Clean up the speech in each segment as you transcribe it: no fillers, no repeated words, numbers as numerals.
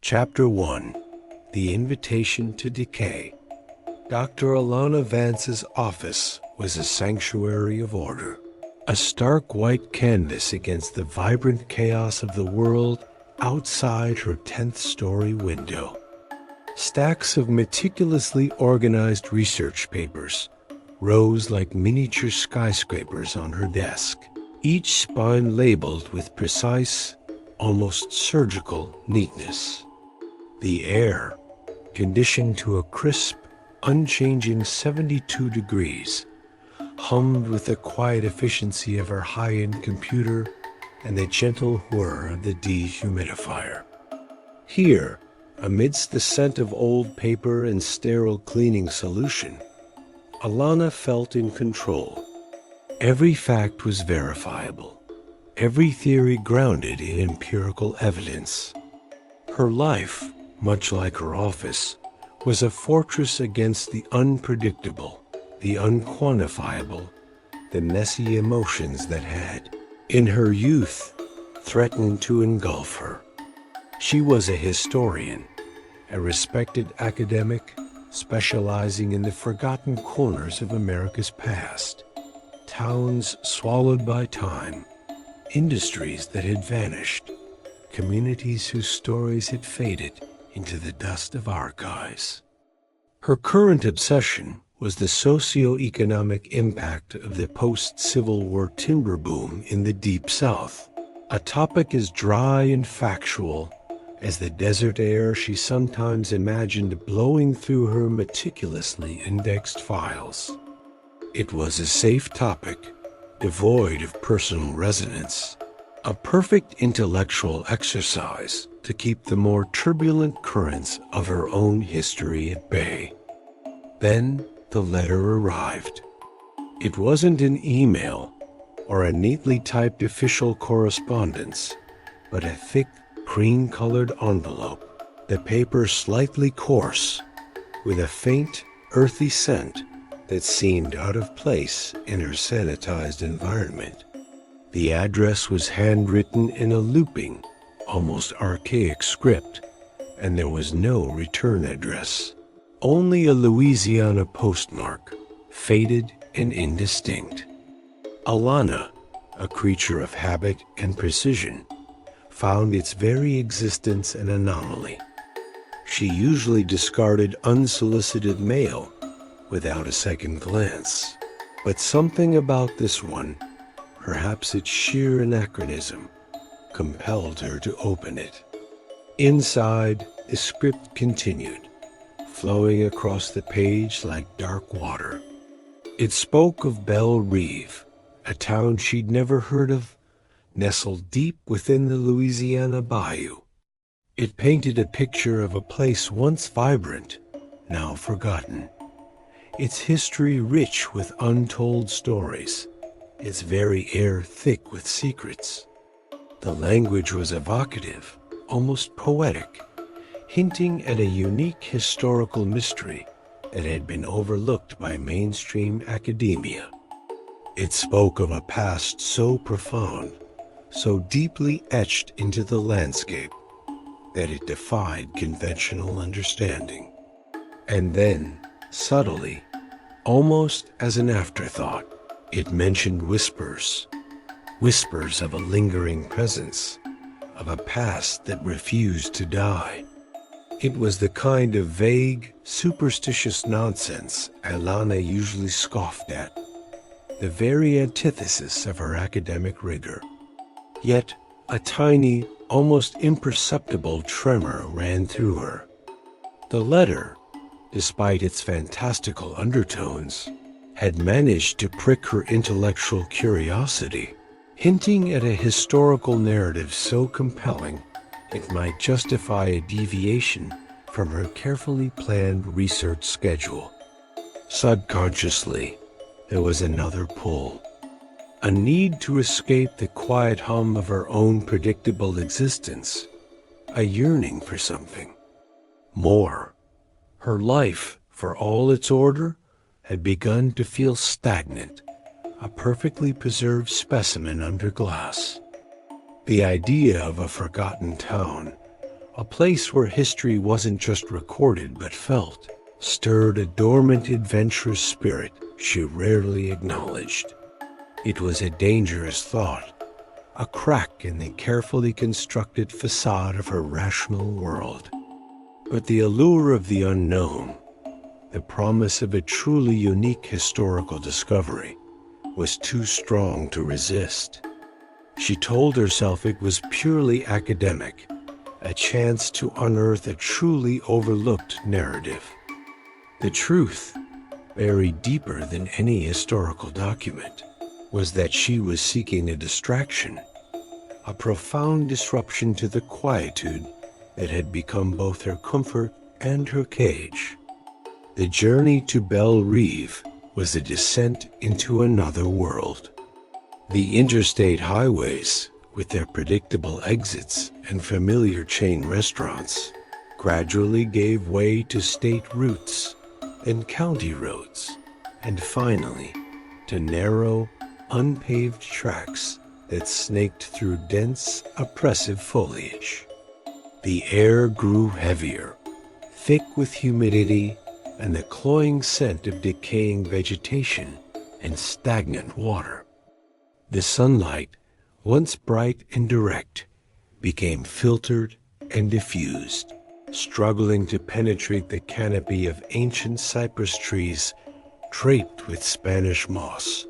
Chapter 1. The Invitation to Decay. Dr. Alana Vance's office was a sanctuary of order, a stark white canvas against the vibrant chaos of the world outside her 10th-story window. Stacks of meticulously organized research papers rose like miniature skyscrapers on her desk, each spine labeled with precise, almost surgical neatness. The air, conditioned to a crisp, unchanging 72 degrees, hummed with the quiet efficiency of her high-end computer and the gentle whir of the dehumidifier. Here, amidst the scent of old paper and sterile cleaning solution, Alana felt in control. Every fact was verifiable, every theory grounded in empirical evidence. Her life, much like her office, was a fortress against the unpredictable, the unquantifiable, the messy emotions that had, in her youth, threatened to engulf her. She was a historian, a respected academic specializing in the forgotten corners of America's past, towns swallowed by time, industries that had vanished, communities whose stories had faded into the dust of archives. Her current obsession was the socio-economic impact of the post-Civil War timber boom in the Deep South, a topic as dry and factual as the desert air she sometimes imagined blowing through her meticulously indexed files. It was a safe topic, devoid of personal resonance, a perfect intellectual exercise to keep the more turbulent currents of her own history at bay. Then the letter arrived. It wasn't an email or a neatly typed official correspondence, but a thick, cream-colored envelope, the paper slightly coarse, with a faint, earthy scent that seemed out of place in her sanitized environment. The address was handwritten in a looping, almost archaic script, and there was no return address. Only a Louisiana postmark, faded and indistinct. Alana, a creature of habit and precision, found its very existence an anomaly. She usually discarded unsolicited mail without a second glance, but something about this one, perhaps its sheer anachronism, compelled her to open it. Inside, the script continued, flowing across the page like dark water. It spoke of Belle Reve, a town she'd never heard of, nestled deep within the Louisiana Bayou. It painted a picture of a place once vibrant, now forgotten. Its history rich with untold stories, its very air thick with secrets. The language was evocative, almost poetic, hinting at a unique historical mystery that had been overlooked by mainstream academia. It spoke of a past so profound, so deeply etched into the landscape, that it defied conventional understanding. And then, subtly, almost as an afterthought, it mentioned whispers of a lingering presence, of a past that refused to die. It was the kind of vague, superstitious nonsense Alana usually scoffed at, the very antithesis of her academic rigor. Yet a tiny, almost imperceptible tremor ran through her. The letter, despite its fantastical undertones, had managed to prick her intellectual curiosity, hinting at a historical narrative so compelling it might justify a deviation from her carefully planned research schedule. Subconsciously, there was another pull, a need to escape the quiet hum of her own predictable existence, a yearning for something more. Her life, for all its order, had begun to feel stagnant, a perfectly preserved specimen under glass. The idea of a forgotten town, a place where history wasn't just recorded but felt, stirred a dormant adventurous spirit she rarely acknowledged. It was a dangerous thought, a crack in the carefully constructed facade of her rational world. But the allure of the unknown, the promise of a truly unique historical discovery, was too strong to resist. She told herself it was purely academic, a chance to unearth a truly overlooked narrative. The truth, buried deeper than any historical document, was that she was seeking a distraction, a profound disruption to the quietude that had become both her comfort and her cage. The journey to Belle Reve was a descent into another world. The interstate highways, with their predictable exits and familiar chain restaurants, gradually gave way to state routes and county roads, and finally to narrow, unpaved tracks that snaked through dense, oppressive foliage. The air grew heavier, thick with humidity and the cloying scent of decaying vegetation and stagnant water. The sunlight, once bright and direct, became filtered and diffused, struggling to penetrate the canopy of ancient cypress trees draped with Spanish moss,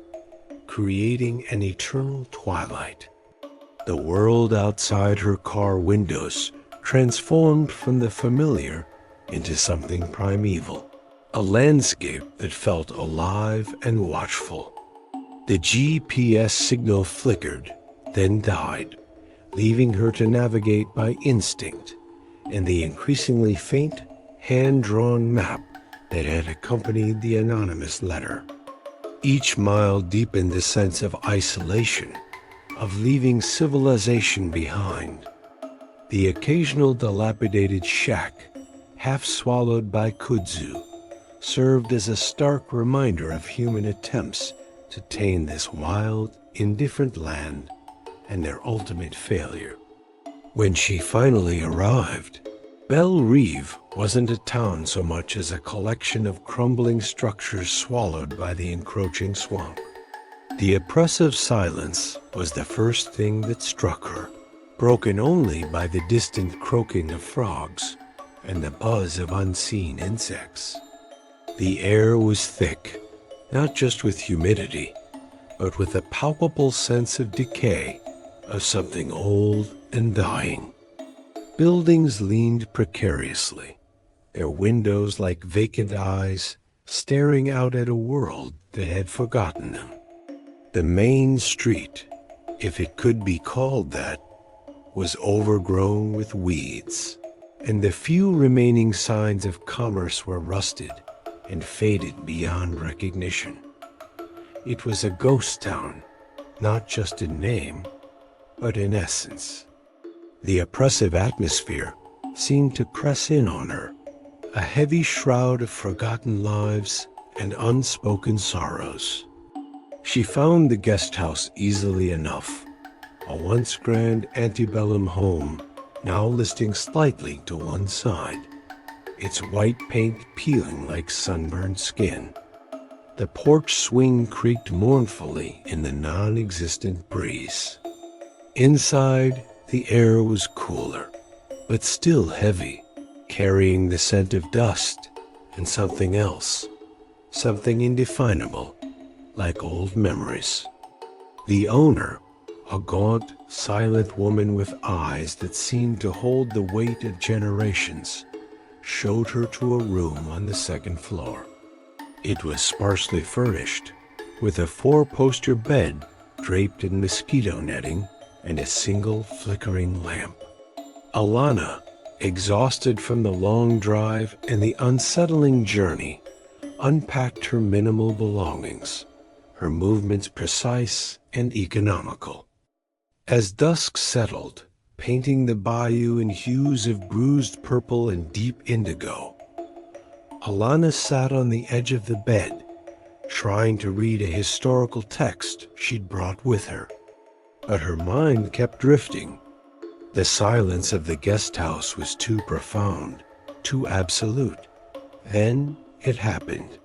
creating an eternal twilight. The world outside her car windows transformed from the familiar into something primeval, a landscape that felt alive and watchful. The GPS signal flickered, then died, leaving her to navigate by instinct and the increasingly faint, hand-drawn map that had accompanied the anonymous letter. Each mile deepened the sense of isolation, of leaving civilization behind. The occasional dilapidated shack, half swallowed by kudzu, served as a stark reminder of human attempts to tame this wild, indifferent land and their ultimate failure. When she finally arrived, Belle Reve wasn't a town so much as a collection of crumbling structures swallowed by the encroaching swamp. The oppressive silence was the first thing that struck her, broken only by the distant croaking of frogs and the buzz of unseen insects. The air was thick, not just with humidity, but with a palpable sense of decay, of something old and dying. Buildings leaned precariously, their windows like vacant eyes staring out at a world that had forgotten them. The main street, if it could be called that, was overgrown with weeds, and the few remaining signs of commerce were rusted and faded beyond recognition. It was a ghost town, not just in name, but in essence. The oppressive atmosphere seemed to press in on her, a heavy shroud of forgotten lives and unspoken sorrows. She found the guest house easily enough, a once grand antebellum home now listing slightly to one side, its white paint peeling like sunburned skin. The porch swing creaked mournfully in the non-existent breeze. Inside, the air was cooler, but still heavy, carrying the scent of dust and something else, something indefinable, like old memories. The owner, a gaunt, silent woman with eyes that seemed to hold the weight of generations, showed her to a room on the second floor. It was sparsely furnished, with a 4-poster bed draped in mosquito netting and a single flickering lamp. Alana, exhausted from the long drive and the unsettling journey, unpacked her minimal belongings, her movements precise and economical. As dusk settled, painting the bayou in hues of bruised purple and deep indigo, Alana sat on the edge of the bed, trying to read a historical text she'd brought with her. But her mind kept drifting, The silence of the guest house was too profound, too absolute. Then it happened.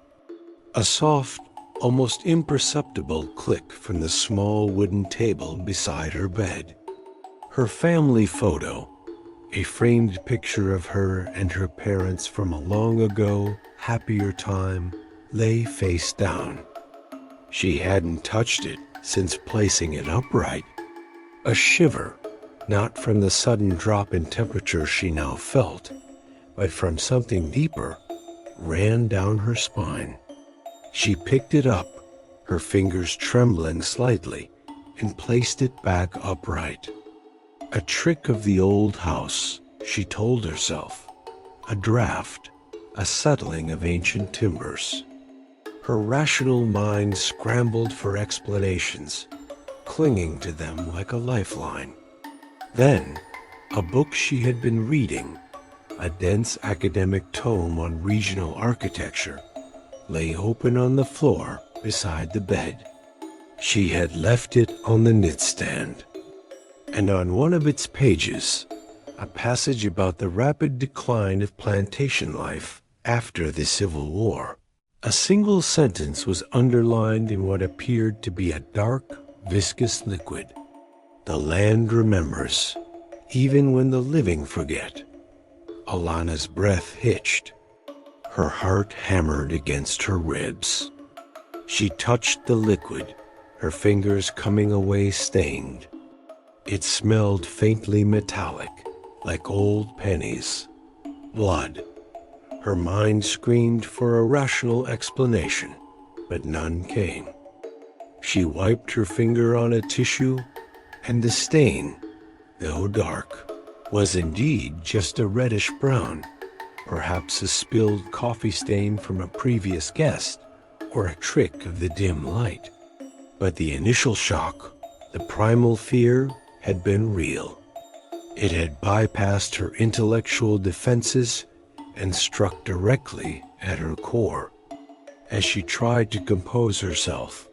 A soft, almost imperceptible click from the small wooden table beside her bed. Her family photo, a framed picture of her and her parents from a long ago, happier time, lay face down. She hadn't touched it since placing it upright. A shiver, not from the sudden drop in temperature she now felt, but from something deeper, ran down her spine. She picked it up, her fingers trembling slightly, and placed it back upright. A trick of the old house, she told herself. A draft, a settling of ancient timbers. Her rational mind scrambled for explanations, clinging to them like a lifeline. Then, a book she had been reading, a dense academic tome on regional architecture, lay open on the floor beside the bed. She had left it on the knitstand, and on one of its pages, a passage about the rapid decline of plantation life after the Civil War. A single sentence was underlined in what appeared to be a dark, viscous liquid. The land remembers, even when the living forget. Alana's breath hitched. Her heart hammered against her ribs. She touched the liquid, her fingers coming away stained. It smelled faintly metallic, like old pennies. Blood. Her mind screamed for a rational explanation, but none came. She wiped her finger on a tissue, and the stain, though dark, was indeed just a reddish brown, perhaps a spilled coffee stain from a previous guest, or a trick of the dim light. But the initial shock, the primal fear, had been real. It had bypassed her intellectual defenses and struck directly at her core. As she tried to compose herself,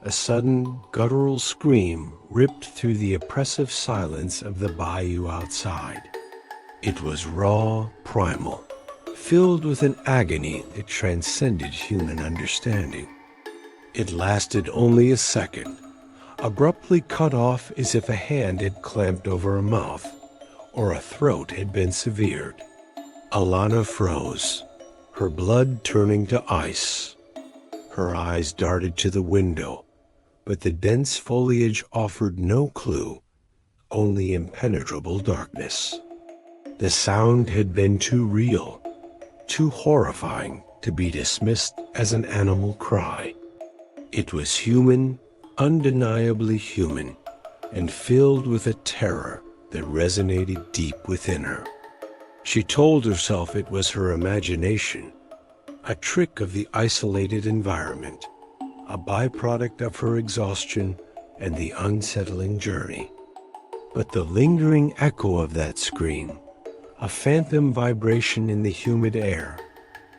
a sudden guttural scream ripped through the oppressive silence of the bayou outside. It was raw, primal, filled with an agony that transcended human understanding. It lasted only a second, abruptly cut off as if a hand had clamped over a mouth, or a throat had been severed. Alana froze, her blood turning to ice. Her eyes darted to the window, but the dense foliage offered no clue, only impenetrable darkness. The sound had been too real, too horrifying to be dismissed as an animal cry. It was human, undeniably human, and filled with a terror that resonated deep within her. She told herself it was her imagination, a trick of the isolated environment, a byproduct of her exhaustion and the unsettling journey. But the lingering echo of that scream, a phantom vibration in the humid air,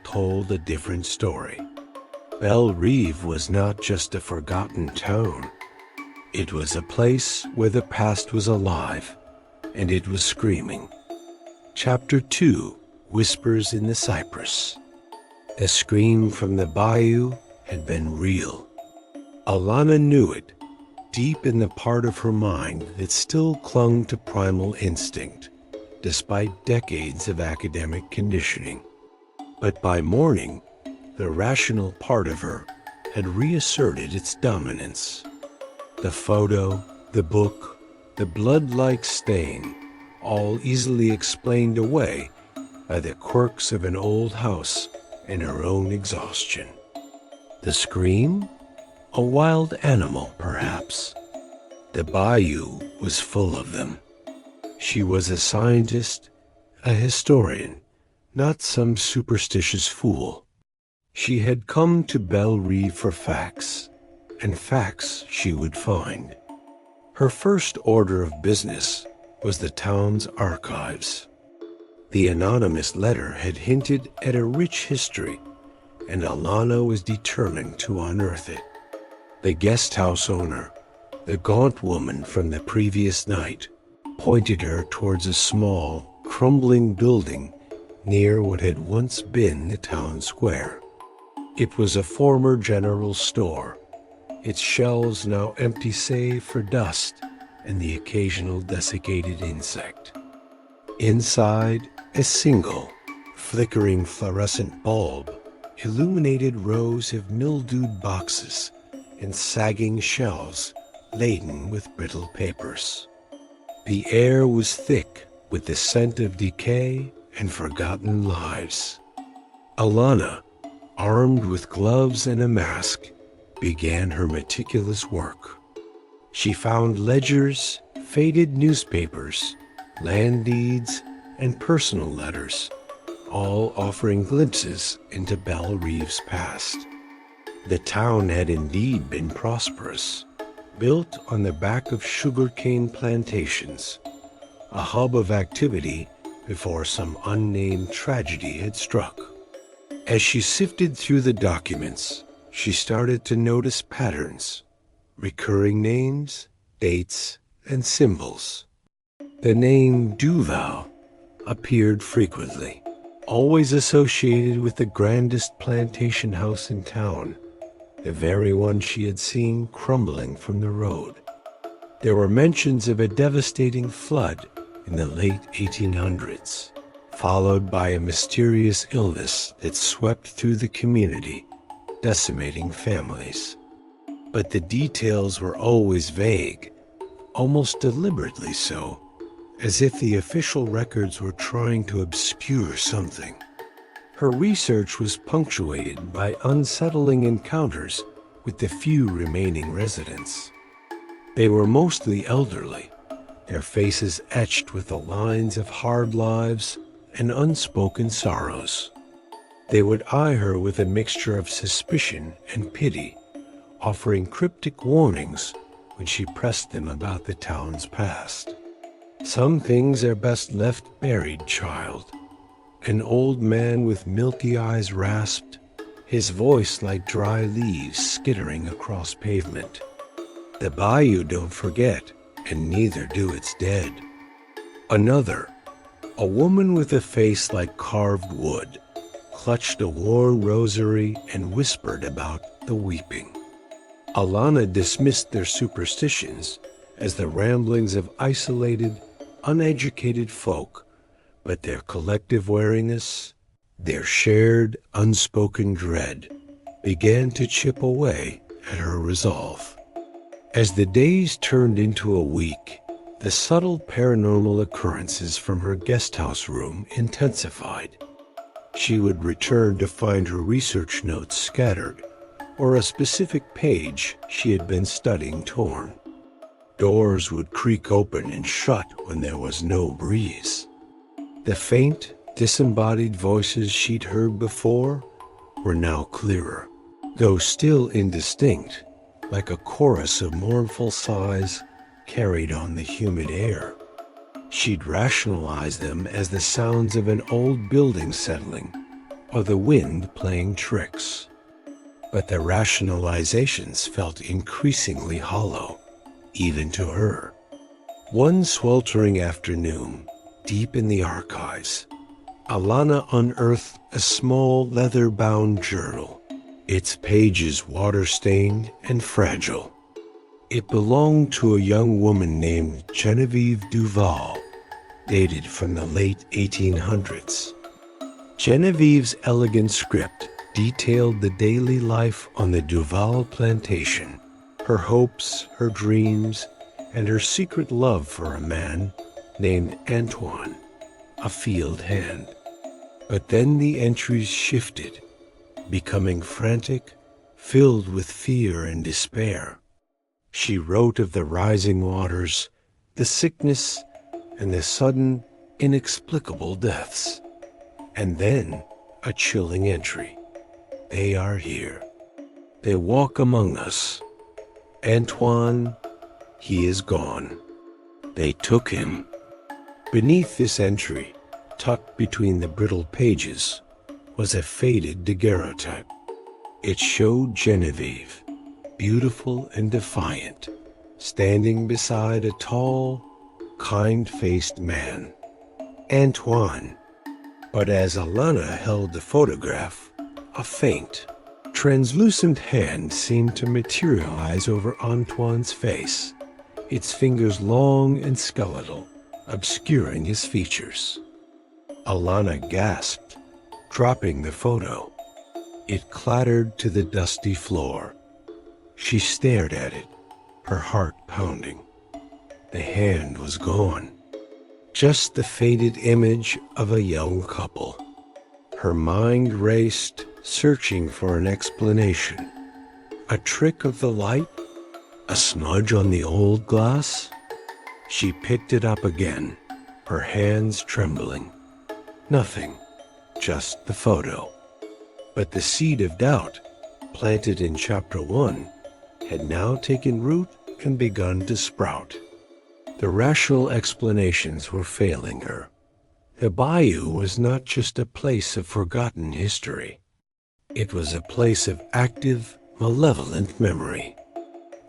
told a different story. Belle Reve was not just a forgotten town. It was a place where the past was alive, and it was screaming. Chapter 2, Whispers in the Cypress. The scream from the bayou had been real. Alana knew it, deep in the part of her mind that still clung to primal instinct, despite decades of academic conditioning. But by morning, the rational part of her had reasserted its dominance. The photo, the book, the blood-like stain, all easily explained away by the quirks of an old house and her own exhaustion. The scream? A wild animal, perhaps. The bayou was full of them. She was a scientist, a historian, not some superstitious fool. She had come to Belle Reve for facts, and facts she would find. Her first order of business was the town's archives. The anonymous letter had hinted at a rich history, and Alana was determined to unearth it. The guest house owner, the gaunt woman from the previous night, pointed her towards a small, crumbling building near what had once been the town square. It was a former general store, its shelves now empty save for dust and the occasional desiccated insect. Inside, a single, flickering fluorescent bulb illuminated rows of mildewed boxes and sagging shelves laden with brittle papers. The air was thick with the scent of decay and forgotten lives. Alana, armed with gloves and a mask, began her meticulous work. She found ledgers, faded newspapers, land deeds, and personal letters, all offering glimpses into Belle Reeve's past. The town had indeed been prosperous, built on the back of sugarcane plantations, a hub of activity before some unnamed tragedy had struck. As she sifted through the documents, she started to notice patterns, recurring names, dates, and symbols. The name Duval appeared frequently, always associated with the grandest plantation house in town, the very one she had seen crumbling from the road. There were mentions of a devastating flood in the late 1800s, followed by a mysterious illness that swept through the community, decimating families. But the details were always vague, almost deliberately so, as if the official records were trying to obscure something. Her research was punctuated by unsettling encounters with the few remaining residents. They were mostly elderly, their faces etched with the lines of hard lives and unspoken sorrows. They would eye her with a mixture of suspicion and pity, offering cryptic warnings when she pressed them about the town's past. "Some things are best left buried, child." An old man with milky eyes rasped, his voice like dry leaves skittering across pavement. "The Bayou don't forget, and neither do its dead." Another, a woman with a face like carved wood, clutched a worn rosary and whispered about the weeping. Alana dismissed their superstitions as the ramblings of isolated, uneducated folk, but their collective wariness, their shared, unspoken dread, began to chip away at her resolve. As the days turned into a week, the subtle paranormal occurrences from her guesthouse room intensified. She would return to find her research notes scattered, or a specific page she had been studying torn. Doors would creak open and shut when there was no breeze. The faint, disembodied voices she'd heard before were now clearer, though still indistinct, like a chorus of mournful sighs carried on the humid air. She'd rationalize them as the sounds of an old building settling, or the wind playing tricks. But the rationalizations felt increasingly hollow, even to her. One sweltering afternoon, deep in the archives, Alana unearthed a small leather-bound journal, its pages water-stained and fragile. It belonged to a young woman named Genevieve Duval, dated from the late 1800s. Genevieve's elegant script detailed the daily life on the Duval plantation, her hopes, her dreams, and her secret love for a man named Antoine, a field hand. But then the entries shifted, becoming frantic, filled with fear and despair. She wrote of the rising waters, the sickness, and the sudden, inexplicable deaths. And then a chilling entry. "They are here. They walk among us. Antoine, he is gone. They took him." Beneath this entry, tucked between the brittle pages, was a faded daguerreotype. It showed Genevieve, beautiful and defiant, standing beside a tall, kind-faced man, Antoine. But as Alana held the photograph, a faint, translucent hand seemed to materialize over Antoine's face, its fingers long and skeletal, obscuring his features. Alana gasped, dropping the photo. It clattered to the dusty floor. She stared at it, her heart pounding. The hand was gone. Just the faded image of a young couple. Her mind raced, searching for an explanation. A trick of the light? A smudge on the old glass? She picked it up again, her hands trembling. Nothing, just the photo. But the seed of doubt, planted in Chapter 1, had now taken root and begun to sprout. The rational explanations were failing her. The Bayou was not just a place of forgotten history. It was a place of active, malevolent memory.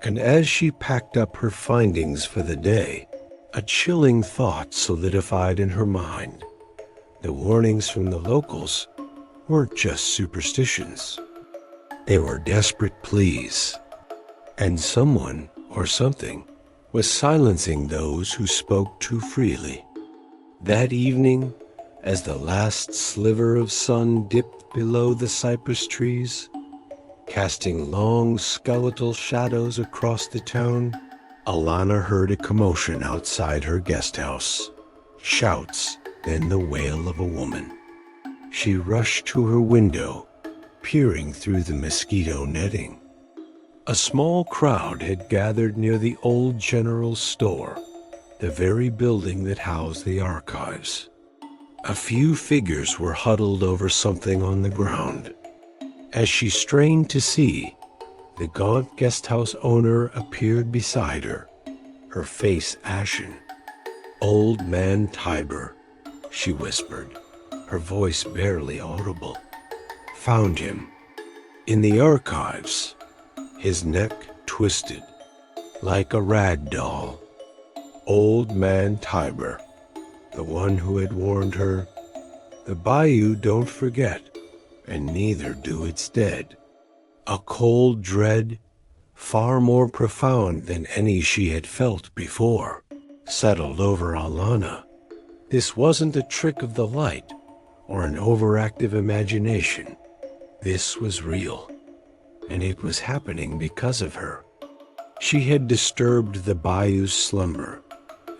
And as she packed up her findings for the day, a chilling thought solidified in her mind. The warnings from the locals weren't just superstitions. They were desperate pleas. And someone, or something, was silencing those who spoke too freely. That evening, as the last sliver of sun dipped below the cypress trees, casting long skeletal shadows across the town, Alana heard a commotion outside her guest house. Shouts, then the wail of a woman. She rushed to her window, peering through the mosquito netting. A small crowd had gathered near the old general store, the very building that housed the archives. A few figures were huddled over something on the ground. As she strained to see, the gaunt guesthouse owner appeared beside her, her face ashen. "Old Man Tiber," she whispered, her voice barely audible. "Found him. In the archives. His neck twisted, like a rag doll. Old Man Tiber, the one who had warned her, 'The Bayou don't forget, and neither do its dead.'" A cold dread, far more profound than any she had felt before, settled over Alana. This wasn't a trick of the light or an overactive imagination. This was real, and it was happening because of her. She had disturbed the Bayou's slumber,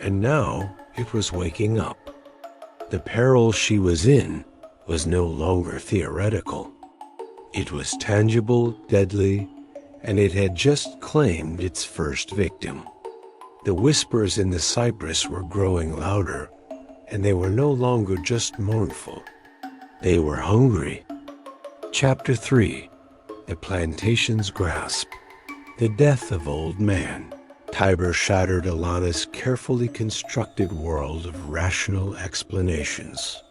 and now it was waking up. The peril she was in was no longer theoretical. It was tangible, deadly, and it had just claimed its first victim. The whispers in the cypress were growing louder, and they were no longer just mournful. They were hungry. Chapter 3. The Plantation's Grasp. The Death of Old Man. Tiber shattered Alana's carefully constructed world of rational explanations.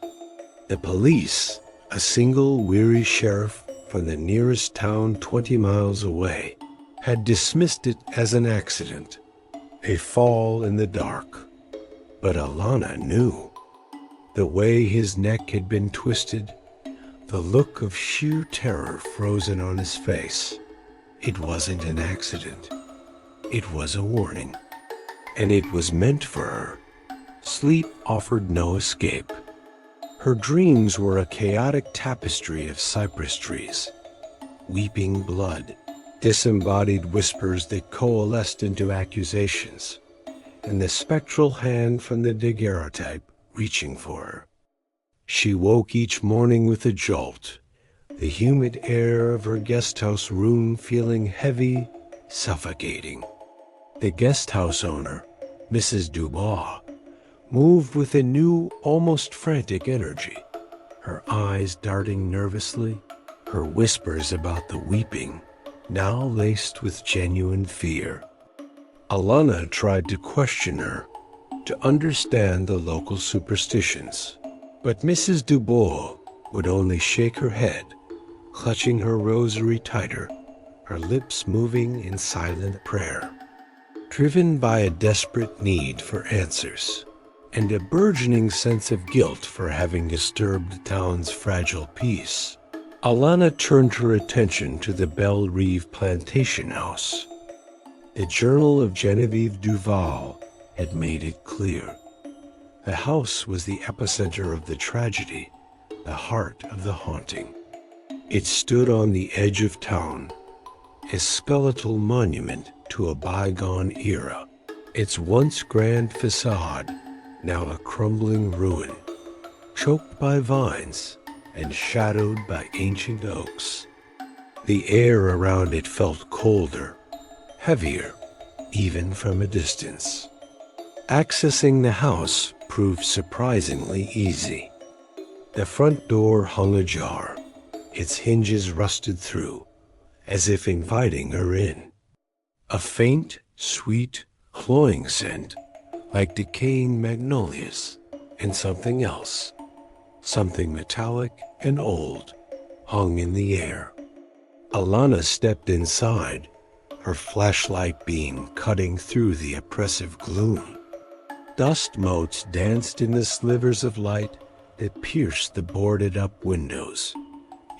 The police, a single weary sheriff from the nearest town 20 miles away, had dismissed it as an accident, a fall in the dark. But Alana knew. The way his neck had been twisted, the look of sheer terror frozen on his face. It wasn't an accident. It was a warning. And it was meant for her. Sleep offered no escape. Her dreams were a chaotic tapestry of cypress trees, weeping blood, disembodied whispers that coalesced into accusations, and the spectral hand from the daguerreotype reaching for her. She woke each morning with a jolt, the humid air of her guesthouse room feeling heavy, suffocating. The guesthouse owner, Mrs. Dubois, moved with a new, almost frantic energy, her eyes darting nervously, her whispers about the weeping, now laced with genuine fear. Alana tried to question her, to understand the local superstitions, but Mrs. Dubois would only shake her head, clutching her rosary tighter, her lips moving in silent prayer. driven by a desperate need for answers and a burgeoning sense of guilt for having disturbed the town's fragile peace. Alana turned her attention to the Belle Rive plantation house. The Journal of Genevieve Duval had made it clear. The house was the epicenter of the tragedy, the heart of the haunting. It stood on the edge of town, a skeletal monument to a bygone era, its once grand facade now a crumbling ruin, choked by vines and shadowed by ancient oaks. The air around it felt colder, heavier, even from a distance. Accessing the house proved surprisingly easy. The front door hung ajar, its hinges rusted through, as if inviting her in. A faint, sweet, cloying scent, like decaying magnolias, and something else, something metallic and old, hung in the air. Alana stepped inside, her flashlight beam cutting through the oppressive gloom. Dust motes danced in the slivers of light that pierced the boarded-up windows,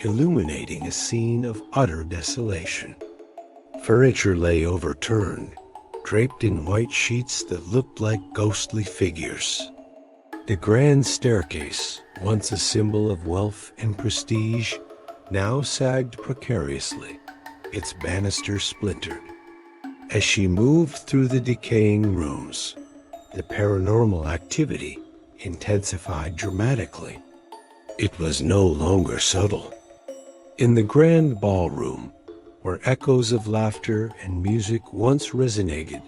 illuminating a scene of utter desolation. Furniture lay overturned, draped in white sheets that looked like ghostly figures. The grand staircase, once a symbol of wealth and prestige, now sagged precariously, its banisters splintered. As she moved through the decaying rooms, the paranormal activity intensified dramatically. It was no longer subtle. In the grand ballroom, where echoes of laughter and music once resonated,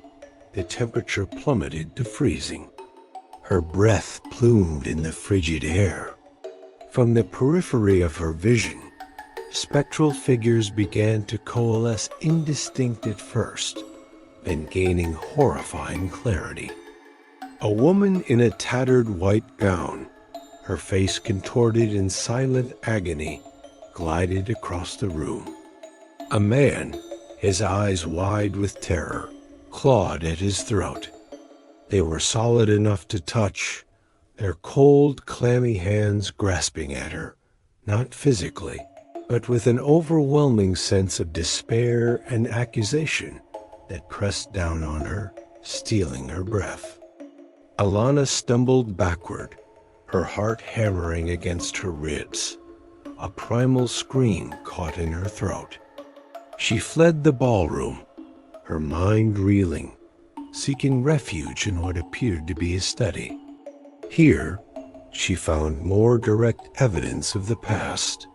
the temperature plummeted to freezing. Her breath plumed in the frigid air. From the periphery of her vision, spectral figures began to coalesce, indistinct at first, then gaining horrifying clarity. A woman in a tattered white gown, her face contorted in silent agony, glided across the room. A man, his eyes wide with terror, clawed at his throat. They were solid enough to touch, their cold, clammy hands grasping at her, not physically, but with an overwhelming sense of despair and accusation that pressed down on her, stealing her breath. Alana stumbled backward, her heart hammering against her ribs. A primal scream caught in her throat. She fled the ballroom, her mind reeling, seeking refuge in what appeared to be a study. Here, she found more direct evidence of the past.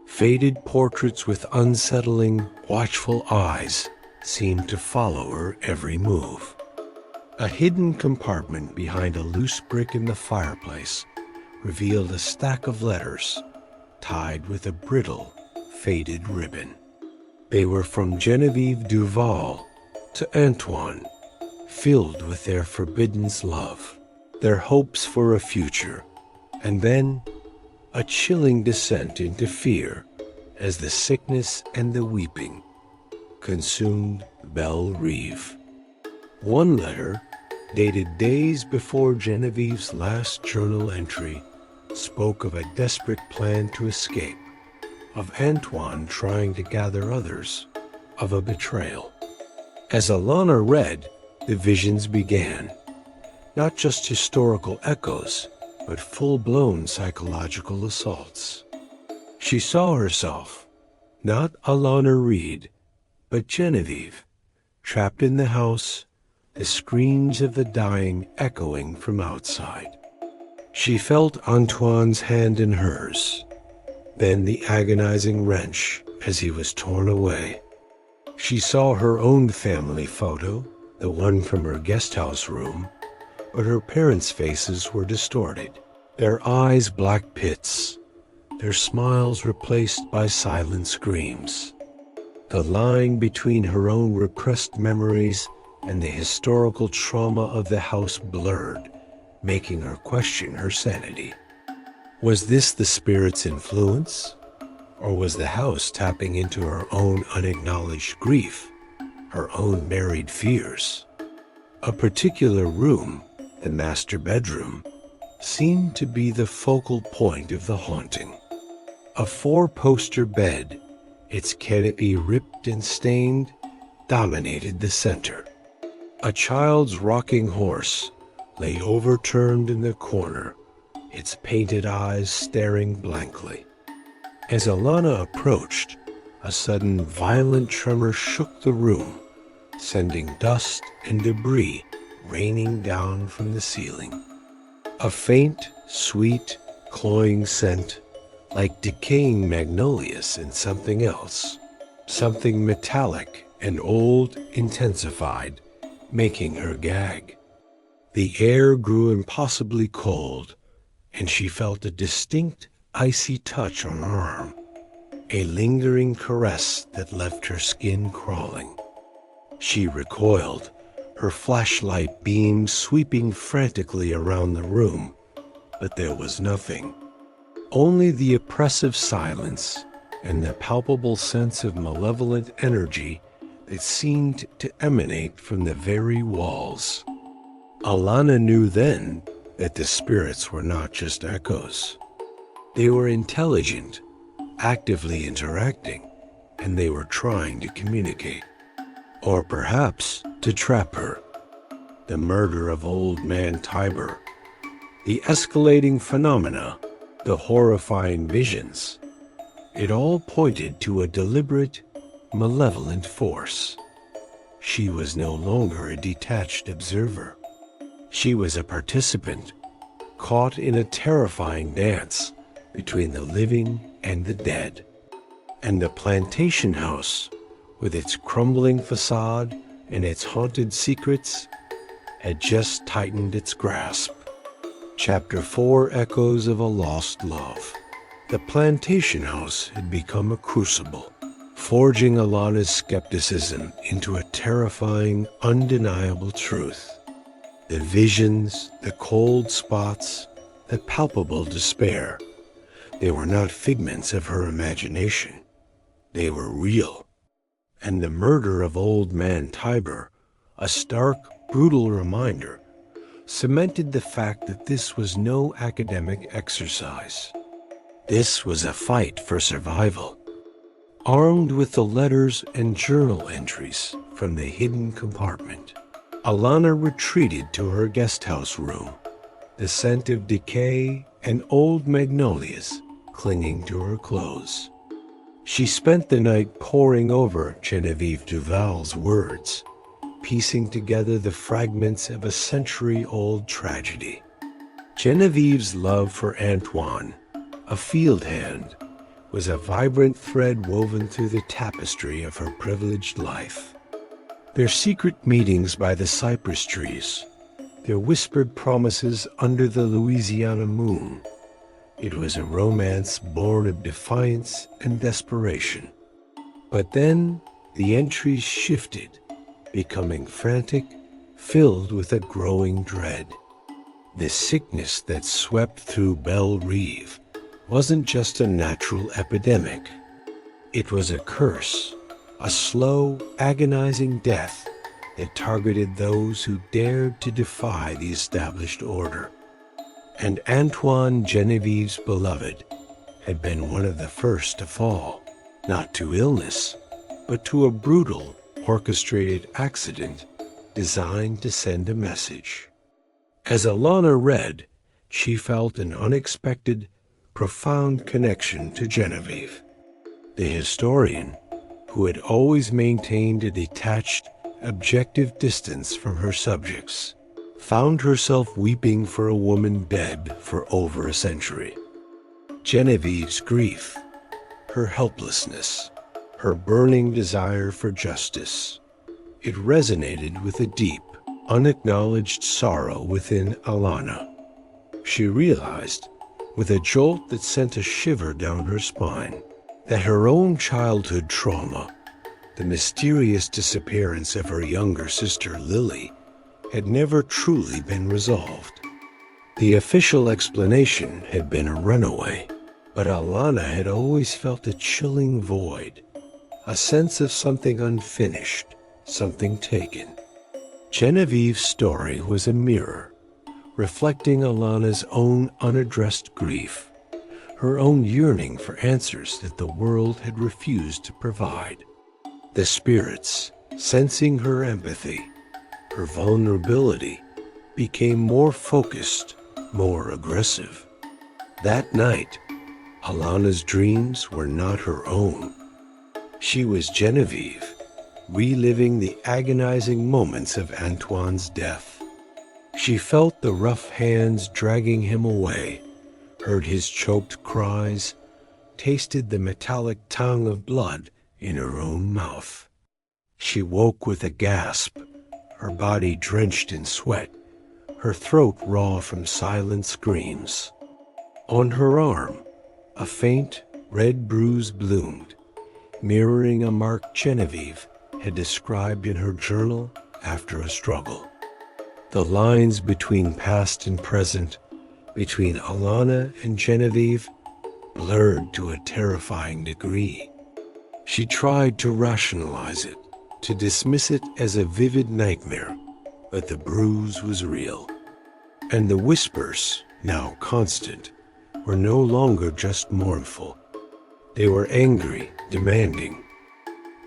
Faded portraits with unsettling, watchful eyes seemed to follow her every move. A hidden compartment behind a loose brick in the fireplace revealed a stack of letters tied with a brittle, faded ribbon. They were from Genevieve Duval to Antoine, filled with their forbidden love, their hopes for a future, and then a chilling descent into fear as the sickness and the weeping consumed Belle Rive. One letter, dated days before Genevieve's last journal entry, spoke of a desperate plan to escape, of Antoine trying to gather others, of a betrayal. As Alana read, the visions began. Not just historical echoes, but full-blown psychological assaults. She saw herself, not Alana Reed, but Genevieve, trapped in the house, the screams of the dying echoing from outside. She felt Antoine's hand in hers, then the agonizing wrench as he was torn away. She saw her own family photo, the one from her guest house room, but her parents' faces were distorted, their eyes black pits, their smiles replaced by silent screams. The line between her own repressed memories and the historical trauma of the house blurred, making her question her sanity. Was this the spirit's influence? Or was the house tapping into her own unacknowledged grief, her own buried fears? A particular room, the master bedroom, seemed to be the focal point of the haunting. A four-poster bed, its canopy ripped and stained, dominated the center. A child's rocking horse lay overturned in the corner, its painted eyes staring blankly. As Alana approached, a sudden violent tremor shook the room, sending dust and debris raining down from the ceiling. A faint, sweet, cloying scent, like decaying magnolias and something else, something metallic and old intensified, making her gag. The air grew impossibly cold, and she felt a distinct, icy touch on her arm, a lingering caress that left her skin crawling. She recoiled, her flashlight beam sweeping frantically around the room, but there was nothing. Only the oppressive silence and the palpable sense of malevolent energy that seemed to emanate from the very walls. Alana knew then that the spirits were not just echoes. They were intelligent, actively interacting, and they were trying to communicate. Or perhaps to trap her. The murder of old man Tiber, the escalating phenomena, the horrifying visions, it all pointed to a deliberate, malevolent force. She was no longer a detached observer. She was a participant, caught in a terrifying dance between the living and the dead. And the plantation house, with its crumbling facade and its haunted secrets, had just tightened its grasp. Chapter 4 Echoes of a Lost Love. The plantation house had become a crucible, forging Alana's skepticism into a terrifying, undeniable truth. The visions, the cold spots, the palpable despair, they were not figments of her imagination. They were real. And the murder of old man Tiber, a stark, brutal reminder, cemented the fact that this was no academic exercise. This was a fight for survival. Armed with the letters and journal entries from the hidden compartment, Alana retreated to her guest house room, the scent of decay and old magnolias clinging to her clothes. She spent the night poring over Genevieve Duval's words, piecing together the fragments of a century-old tragedy. Genevieve's love for Antoine, a field hand, was a vibrant thread woven through the tapestry of her privileged life. Their secret meetings by the cypress trees, their whispered promises under the Louisiana moon, it was a romance born of defiance and desperation. But then the entries shifted, becoming frantic, filled with a growing dread. The sickness that swept through Belle Reve wasn't just a natural epidemic. It was a curse, a slow, agonizing death that targeted those who dared to defy the established order. And Antoine, Genevieve's beloved, had been one of the first to fall, not to illness, but to a brutal, orchestrated accident designed to send a message. As Alana read, she felt an unexpected, profound connection to Genevieve. The historian, who had always maintained a detached, objective distance from her subjects, found herself weeping for a woman dead for over a century. Genevieve's grief, her helplessness, her burning desire for justice, it resonated with a deep, unacknowledged sorrow within Alana. She realized, with a jolt that sent a shiver down her spine, that her own childhood trauma, the mysterious disappearance of her younger sister Lily, had never truly been resolved. The official explanation had been a runaway, but Alana had always felt a chilling void, a sense of something unfinished, something taken. Genevieve's story was a mirror, reflecting Alana's own unaddressed grief, her own yearning for answers that the world had refused to provide. The spirits, sensing her empathy, her vulnerability, became more focused, more aggressive. That night, Alana's dreams were not her own. She was Genevieve, reliving the agonizing moments of Antoine's death. She felt the rough hands dragging him away, heard his choked cries, tasted the metallic tongue of blood in her own mouth. She woke with a gasp, her body drenched in sweat, her throat raw from silent screams. On her arm, a faint red bruise bloomed, mirroring a mark Genevieve had described in her journal after a struggle. The lines between past and present, between Alana and Genevieve, blurred to a terrifying degree. She tried to rationalize it, to dismiss it as a vivid nightmare, but the bruise was real. And the whispers, now constant, were no longer just mournful. They were angry, demanding.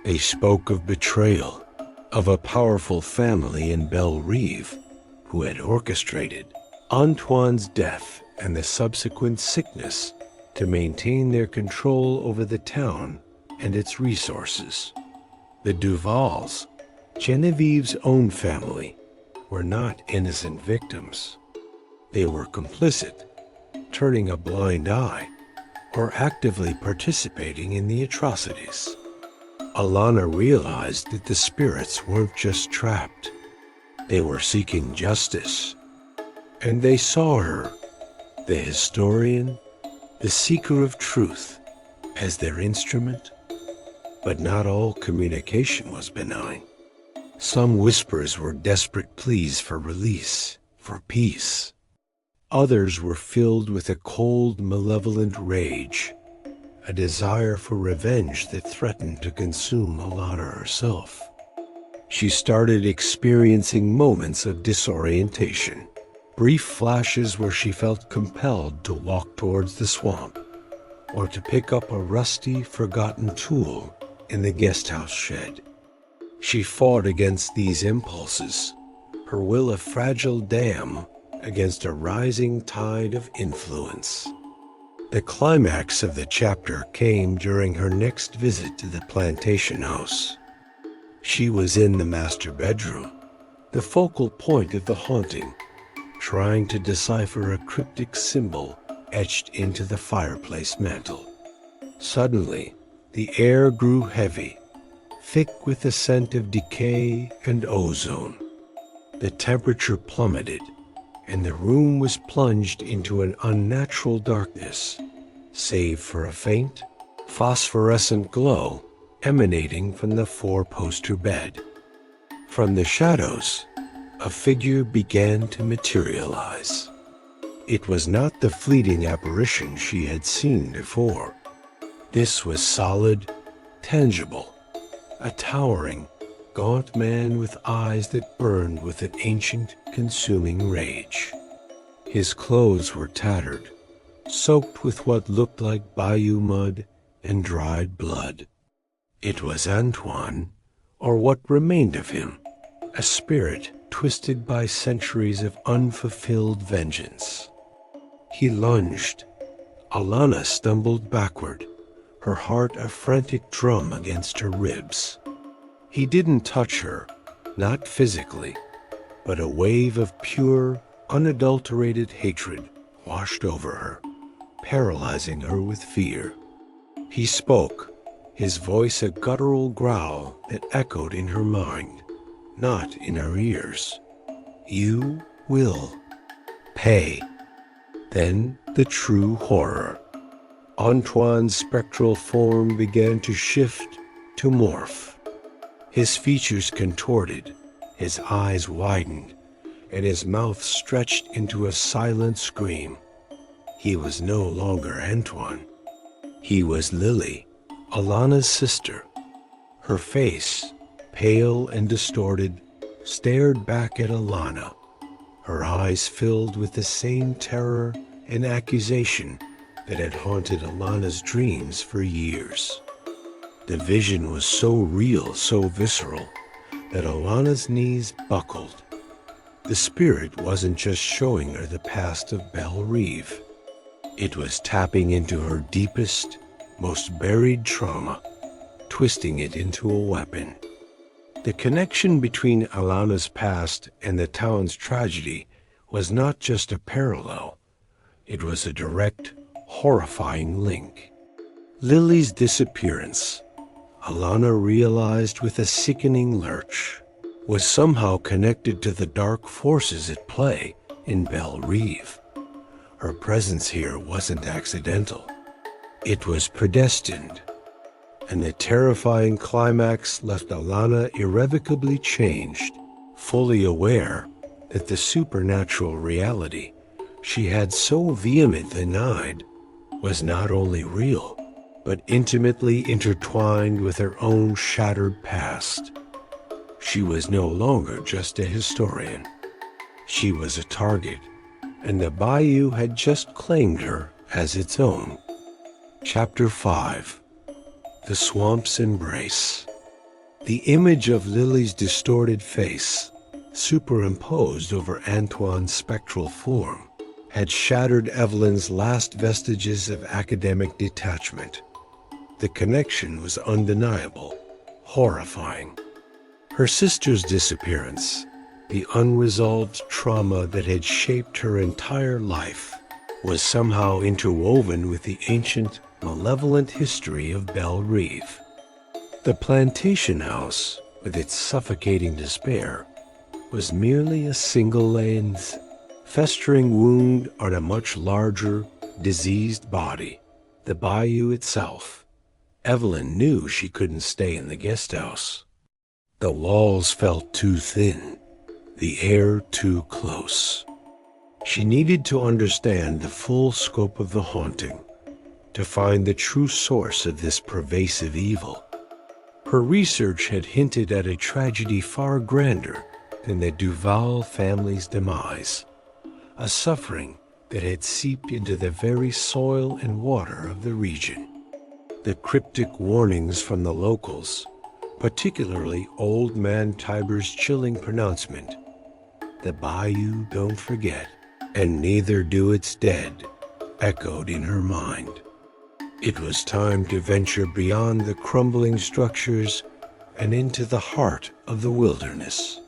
They spoke of betrayal, of a powerful family in Belle Rive who had orchestrated Antoine's death and the subsequent sickness to maintain their control over the town and its resources. The Duvals, Genevieve's own family, were not innocent victims. They were complicit, turning a blind eye, or actively participating in the atrocities. Alana realized that the spirits weren't just trapped. They were seeking justice. And they saw her, the historian, the seeker of truth, as their instrument. But not all communication was benign. Some whispers were desperate pleas for release, for peace. Others were filled with a cold, malevolent rage, a desire for revenge that threatened to consume Alana herself. She started experiencing moments of disorientation, brief flashes where she felt compelled to walk towards the swamp, or to pick up a rusty, forgotten tool in the guesthouse shed. She fought against these impulses, her will a fragile dam against a rising tide of influence. The climax of the chapter came during her next visit to the plantation house. She was in the master bedroom, the focal point of the haunting, trying to decipher a cryptic symbol etched into the fireplace mantel. Suddenly, the air grew heavy, thick with the scent of decay and ozone. The temperature plummeted, and the room was plunged into an unnatural darkness, save for a faint, phosphorescent glow emanating from the four-poster bed. From the shadows, a figure began to materialize. It was not the fleeting apparition she had seen before. This was solid, tangible, a towering, gaunt man with eyes that burned with an ancient, consuming rage. His clothes were tattered, soaked with what looked like Bayou mud and dried blood. It was Antoine, or what remained of him, a spirit twisted by centuries of unfulfilled vengeance. He lunged. Alana stumbled backward, her heart a frantic drum against her ribs. He didn't touch her, not physically, but a wave of pure, unadulterated hatred washed over her, paralyzing her with fear. He spoke, his voice a guttural growl that echoed in her mind, not in her ears. "You will pay." Then the true horror. Antoine's spectral form began to shift, to morph. His features contorted, his eyes widened, and his mouth stretched into a silent scream. He was no longer Antoine. He was Lily, Alana's sister. Her face, pale and distorted, stared back at Alana, her eyes filled with the same terror and accusation that had haunted Alana's dreams for years. The vision was so real, so visceral, that Alana's knees buckled. The spirit wasn't just showing her the past of Belle Reve. It was tapping into her deepest, most buried trauma, twisting it into a weapon. The connection between Alana's past and the town's tragedy was not just a parallel. It was a direct, horrifying link. Lily's disappearance, Alana realized with a sickening lurch, was somehow connected to the dark forces at play in Belle Reve. Her presence here wasn't accidental. It was predestined. And the terrifying climax left Alana irrevocably changed, fully aware that the supernatural reality she had so vehemently denied was not only real, but intimately intertwined with her own shattered past. She was no longer just a historian. She was a target, and the Bayou had just claimed her as its own. Chapter 5. The Swamp's Embrace. The image of Lily's distorted face, superimposed over Antoine's spectral form, had shattered Evelyn's last vestiges of academic detachment. The connection was undeniable, horrifying. Her sister's disappearance, the unresolved trauma that had shaped her entire life, was somehow interwoven with the ancient, malevolent history of Belle Reve. The plantation house, with its suffocating despair, was merely a single lens, festering wound on a much larger, diseased body, the Bayou itself. Evelyn knew she couldn't stay in the guest house. The walls felt too thin, the air too close. She needed to understand the full scope of the haunting, to find the true source of this pervasive evil. Her research had hinted at a tragedy far grander than the Duval family's demise, a suffering that had seeped into the very soil and water of the region. The cryptic warnings from the locals, particularly Old Man Tiber's chilling pronouncement, "The Bayou don't forget, and neither do its dead," echoed in her mind. It was time to venture beyond the crumbling structures and into the heart of the wilderness.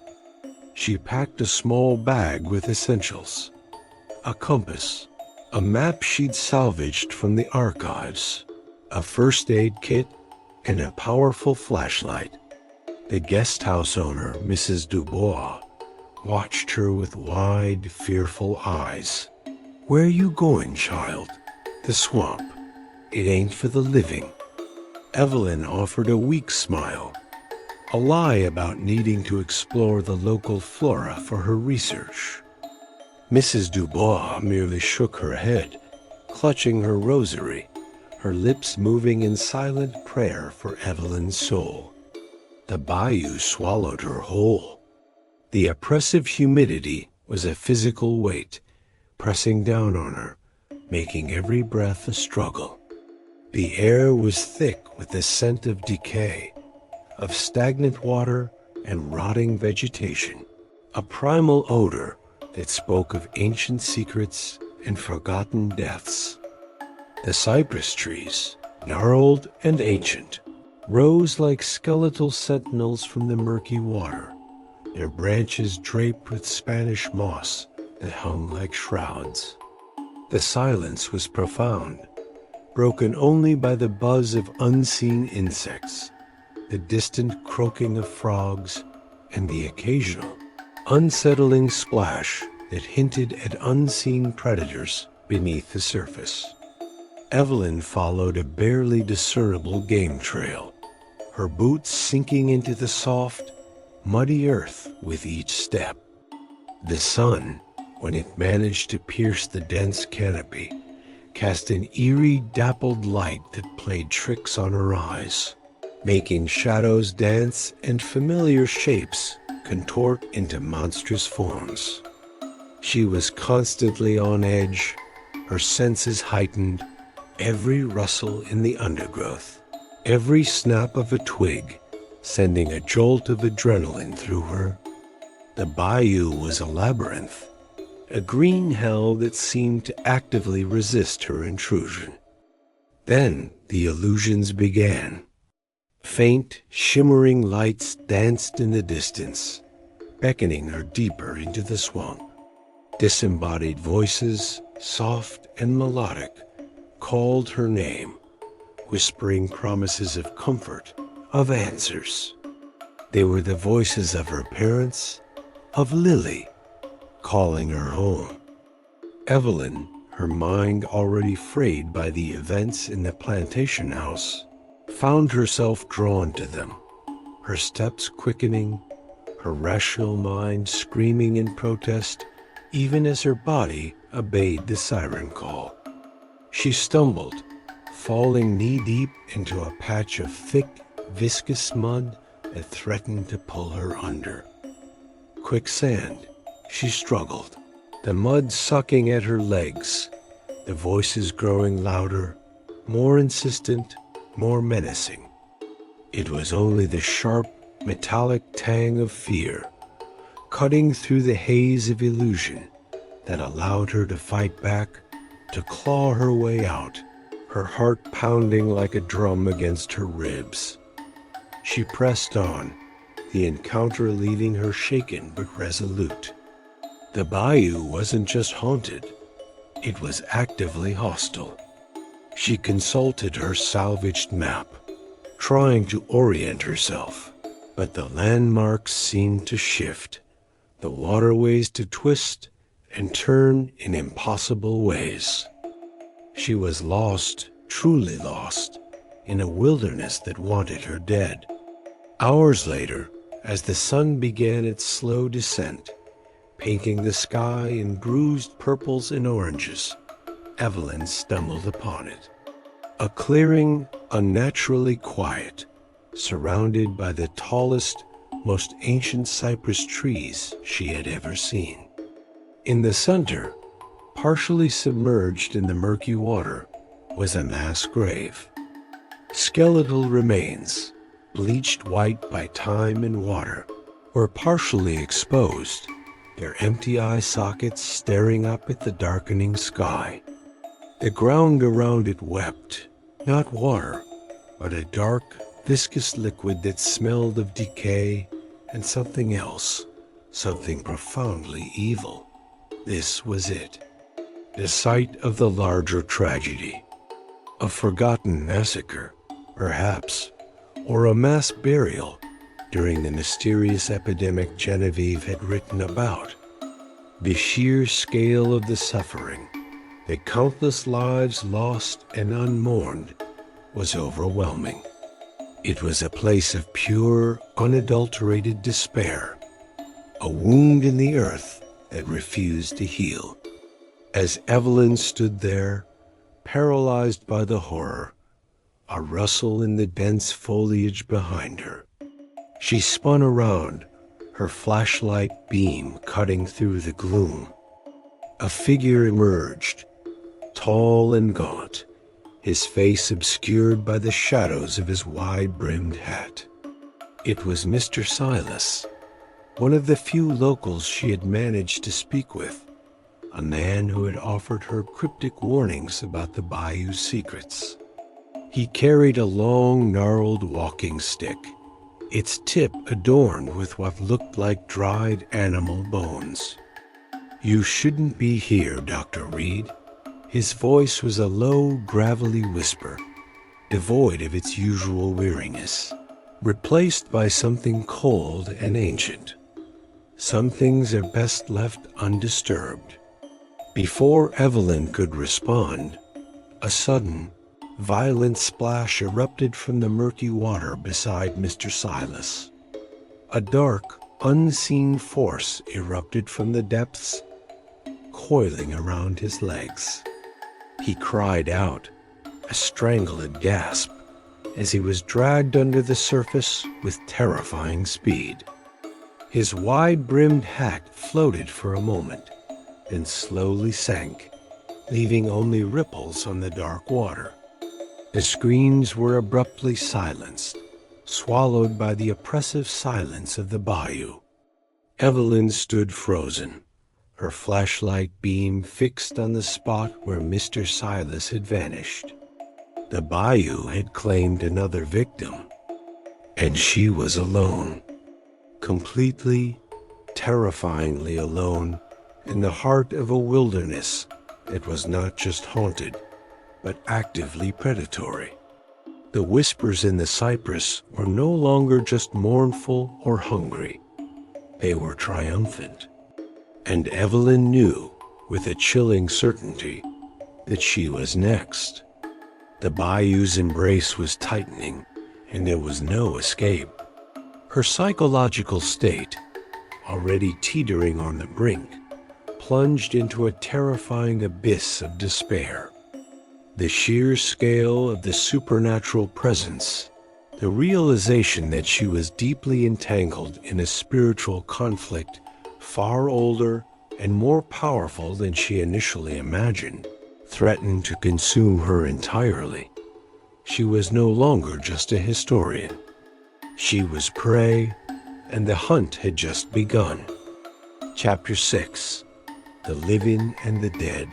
She packed a small bag with essentials, a compass, a map she'd salvaged from the archives, a first aid kit, and a powerful flashlight. The guest house owner, Mrs. Dubois, watched her with wide, fearful eyes. "Where you going, child?" "The swamp. It ain't for the living." Evelyn offered a weak smile, a lie about needing to explore the local flora for her research. Mrs. Dubois merely shook her head, clutching her rosary, her lips moving in silent prayer for Evelyn's soul. The Bayou swallowed her whole. The oppressive humidity was a physical weight, pressing down on her, making every breath a struggle. The air was thick with the scent of decay, of stagnant water and rotting vegetation, a primal odor that spoke of ancient secrets and forgotten deaths. The cypress trees, gnarled and ancient, rose like skeletal sentinels from the murky water, their branches draped with Spanish moss that hung like shrouds. The silence was profound, broken only by the buzz of unseen insects, the distant croaking of frogs, and the occasional, unsettling splash that hinted at unseen predators beneath the surface. Evelyn followed a barely discernible game trail, her boots sinking into the soft, muddy earth with each step. The sun, when it managed to pierce the dense canopy, cast an eerie, dappled light that played tricks on her eyes, making shadows dance and familiar shapes contort into monstrous forms. She was constantly on edge, her senses heightened, every rustle in the undergrowth, every snap of a twig sending a jolt of adrenaline through her. The bayou was a labyrinth, a green hell that seemed to actively resist her intrusion. Then the illusions began. Faint, shimmering lights danced in the distance, beckoning her deeper into the swamp. Disembodied voices, soft and melodic, called her name, whispering promises of comfort, of answers. They were the voices of her parents, of Lily, calling her home. Evelyn, her mind already frayed by the events in the plantation house, found herself drawn to them, her steps quickening, her rational mind screaming in protest, even as her body obeyed the siren call. She stumbled, falling knee-deep into a patch of thick, viscous mud that threatened to pull her under. Quicksand, she struggled, the mud sucking at her legs, the voices growing louder, more insistent, more menacing. It was only the sharp, metallic tang of fear, cutting through the haze of illusion, that allowed her to fight back, to claw her way out, her heart pounding like a drum against her ribs. She pressed on, the encounter leaving her shaken but resolute. The bayou wasn't just haunted, it was actively hostile. She consulted her salvaged map, trying to orient herself, but the landmarks seemed to shift, the waterways to twist and turn in impossible ways. She was lost, truly lost, in a wilderness that wanted her dead. Hours later, as the sun began its slow descent, painting the sky in bruised purples and oranges, Evelyn stumbled upon it. A clearing unnaturally quiet, surrounded by the tallest, most ancient cypress trees she had ever seen. In the center, partially submerged in the murky water, was a mass grave. Skeletal remains, bleached white by time and water, were partially exposed, their empty eye sockets staring up at the darkening sky. The ground around it wept, not water, but a dark, viscous liquid that smelled of decay and something else, something profoundly evil. This was it, the site of the larger tragedy. A forgotten massacre, perhaps, or a mass burial during the mysterious epidemic Genevieve had written about. The sheer scale of the suffering, the countless lives lost and unmourned, was overwhelming. It was a place of pure, unadulterated despair, a wound in the earth that refused to heal. As Evelyn stood there, paralyzed by the horror, a rustle in the dense foliage behind her. She spun around, her flashlight beam cutting through the gloom. A figure emerged, tall and gaunt, his face obscured by the shadows of his wide-brimmed hat. It was Mr. Silas, one of the few locals she had managed to speak with, a man who had offered her cryptic warnings about the bayou's secrets. He carried a long, gnarled walking stick, its tip adorned with what looked like dried animal bones. "You shouldn't be here, Dr. Reed." His voice was a low, gravelly whisper, devoid of its usual weariness, replaced by something cold and ancient. Some things are best left undisturbed. Before Evelyn could respond, a sudden, violent splash erupted from the murky water beside Mr. Silas. A dark, unseen force erupted from the depths, coiling around his legs. He cried out, a strangled gasp, as he was dragged under the surface with terrifying speed. His wide-brimmed hat floated for a moment, then slowly sank, leaving only ripples on the dark water. The screams were abruptly silenced, swallowed by the oppressive silence of the bayou. Evelyn stood frozen, her flashlight beam fixed on the spot where Mr. Silas had vanished. The bayou had claimed another victim, and she was alone, completely, terrifyingly alone in the heart of a wilderness that was not just haunted, but actively predatory. The whispers in the cypress were no longer just mournful or hungry. They were triumphant. And Evelyn knew, with a chilling certainty, that she was next. The bayou's embrace was tightening, and there was no escape. Her psychological state, already teetering on the brink, plunged into a terrifying abyss of despair. The sheer scale of the supernatural presence, the realization that she was deeply entangled in a spiritual conflict far older and more powerful than she initially imagined, threatened to consume her entirely. She was no longer just a historian. She was prey, and the hunt had just begun. Chapter 6. The Living and the Dead.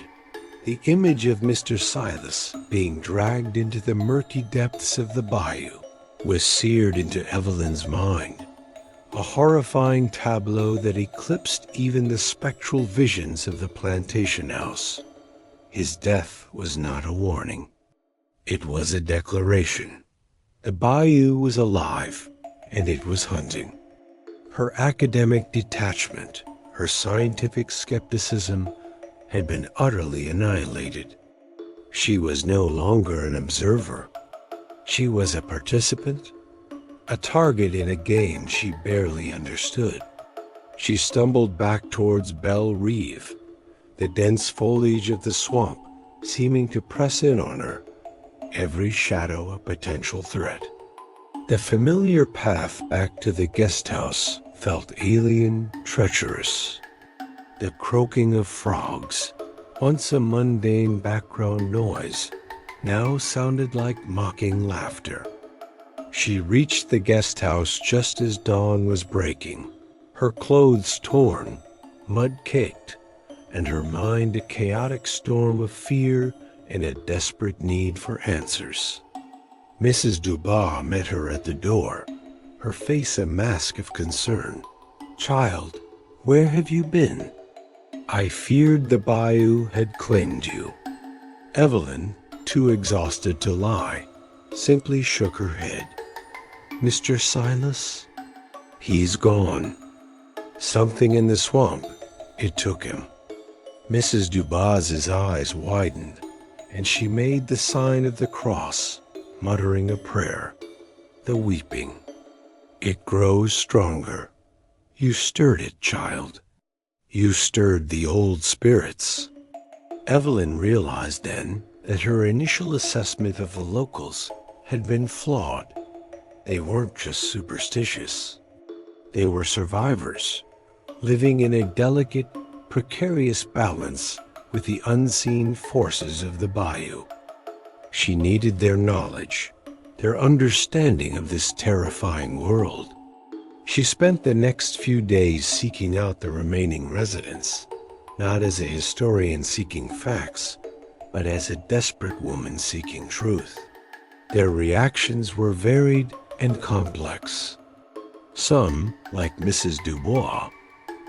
The image of Mr. Silas being dragged into the murky depths of the bayou was seared into Evelyn's mind, a horrifying tableau that eclipsed even the spectral visions of the plantation house. His death was not a warning. It was a declaration. The bayou was alive, and it was hunting. Her academic detachment, her scientific skepticism, had been utterly annihilated. She was no longer an observer. She was a participant, a target in a game she barely understood. She stumbled back towards Belle Reeve, the dense foliage of the swamp seeming to press in on her, every shadow a potential threat. The familiar path back to the guest house felt alien, treacherous. The croaking of frogs, once a mundane background noise, now sounded like mocking laughter. She reached the guest house just as dawn was breaking, her clothes torn, mud-caked, and her mind a chaotic storm of fear and a desperate need for answers. Mrs. Dubois met her at the door, her face a mask of concern. "Child, where have you been?" "I feared the bayou had claimed you." Evelyn, too exhausted to lie, simply shook her head. "Mr. Silas?" "He's gone. Something in the swamp, it took him." Mrs. Dubois's eyes widened, and she made the sign of the cross, muttering a prayer. The weeping. "It grows stronger. You stirred it, child. You stirred the old spirits." Evelyn realized then that her initial assessment of the locals had been flawed. They weren't just superstitious. They were survivors, living in a delicate, precarious balance with the unseen forces of the bayou. She needed their knowledge, their understanding of this terrifying world. She spent the next few days seeking out the remaining residents, not as a historian seeking facts, but as a desperate woman seeking truth. Their reactions were varied and complex. Some, like Mrs. Dubois,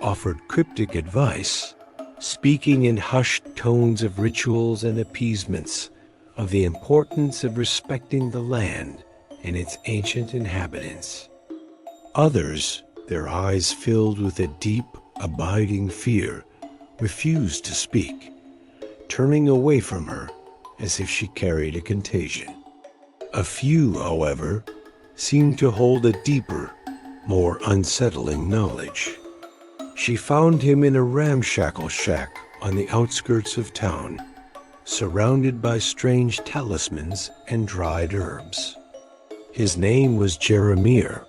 offered cryptic advice, speaking in hushed tones of rituals and appeasements, of the importance of respecting the land and its ancient inhabitants. Others, their eyes filled with a deep, abiding fear, refused to speak, turning away from her as if she carried a contagion. A few, however, seemed to hold a deeper, more unsettling knowledge. She found him in a ramshackle shack on the outskirts of town, surrounded by strange talismans and dried herbs. His name was Jeremiah,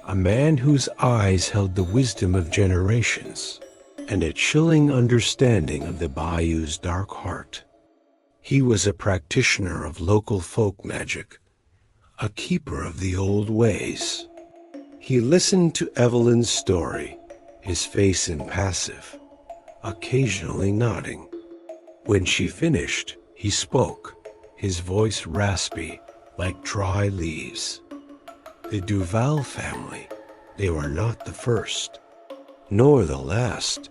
a man whose eyes held the wisdom of generations and a chilling understanding of the Bayou's dark heart. He was a practitioner of local folk magic, a keeper of the old ways. He listened to Evelyn's story, his face impassive, occasionally nodding. When she finished, he spoke, his voice raspy like dry leaves. The Duval family, they were not the first, nor the last.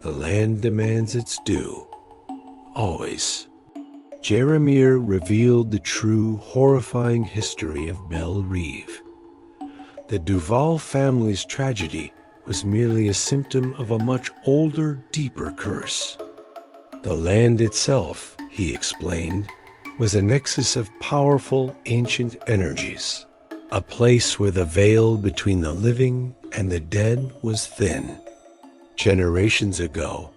The land demands its due, always. Jeremiah revealed the true, horrifying history of Belle Reve. The Duval family's tragedy was merely a symptom of a much older, deeper curse. The land itself, he explained, was a nexus of powerful, ancient energies, a place where the veil between the living and the dead was thin. Generations ago,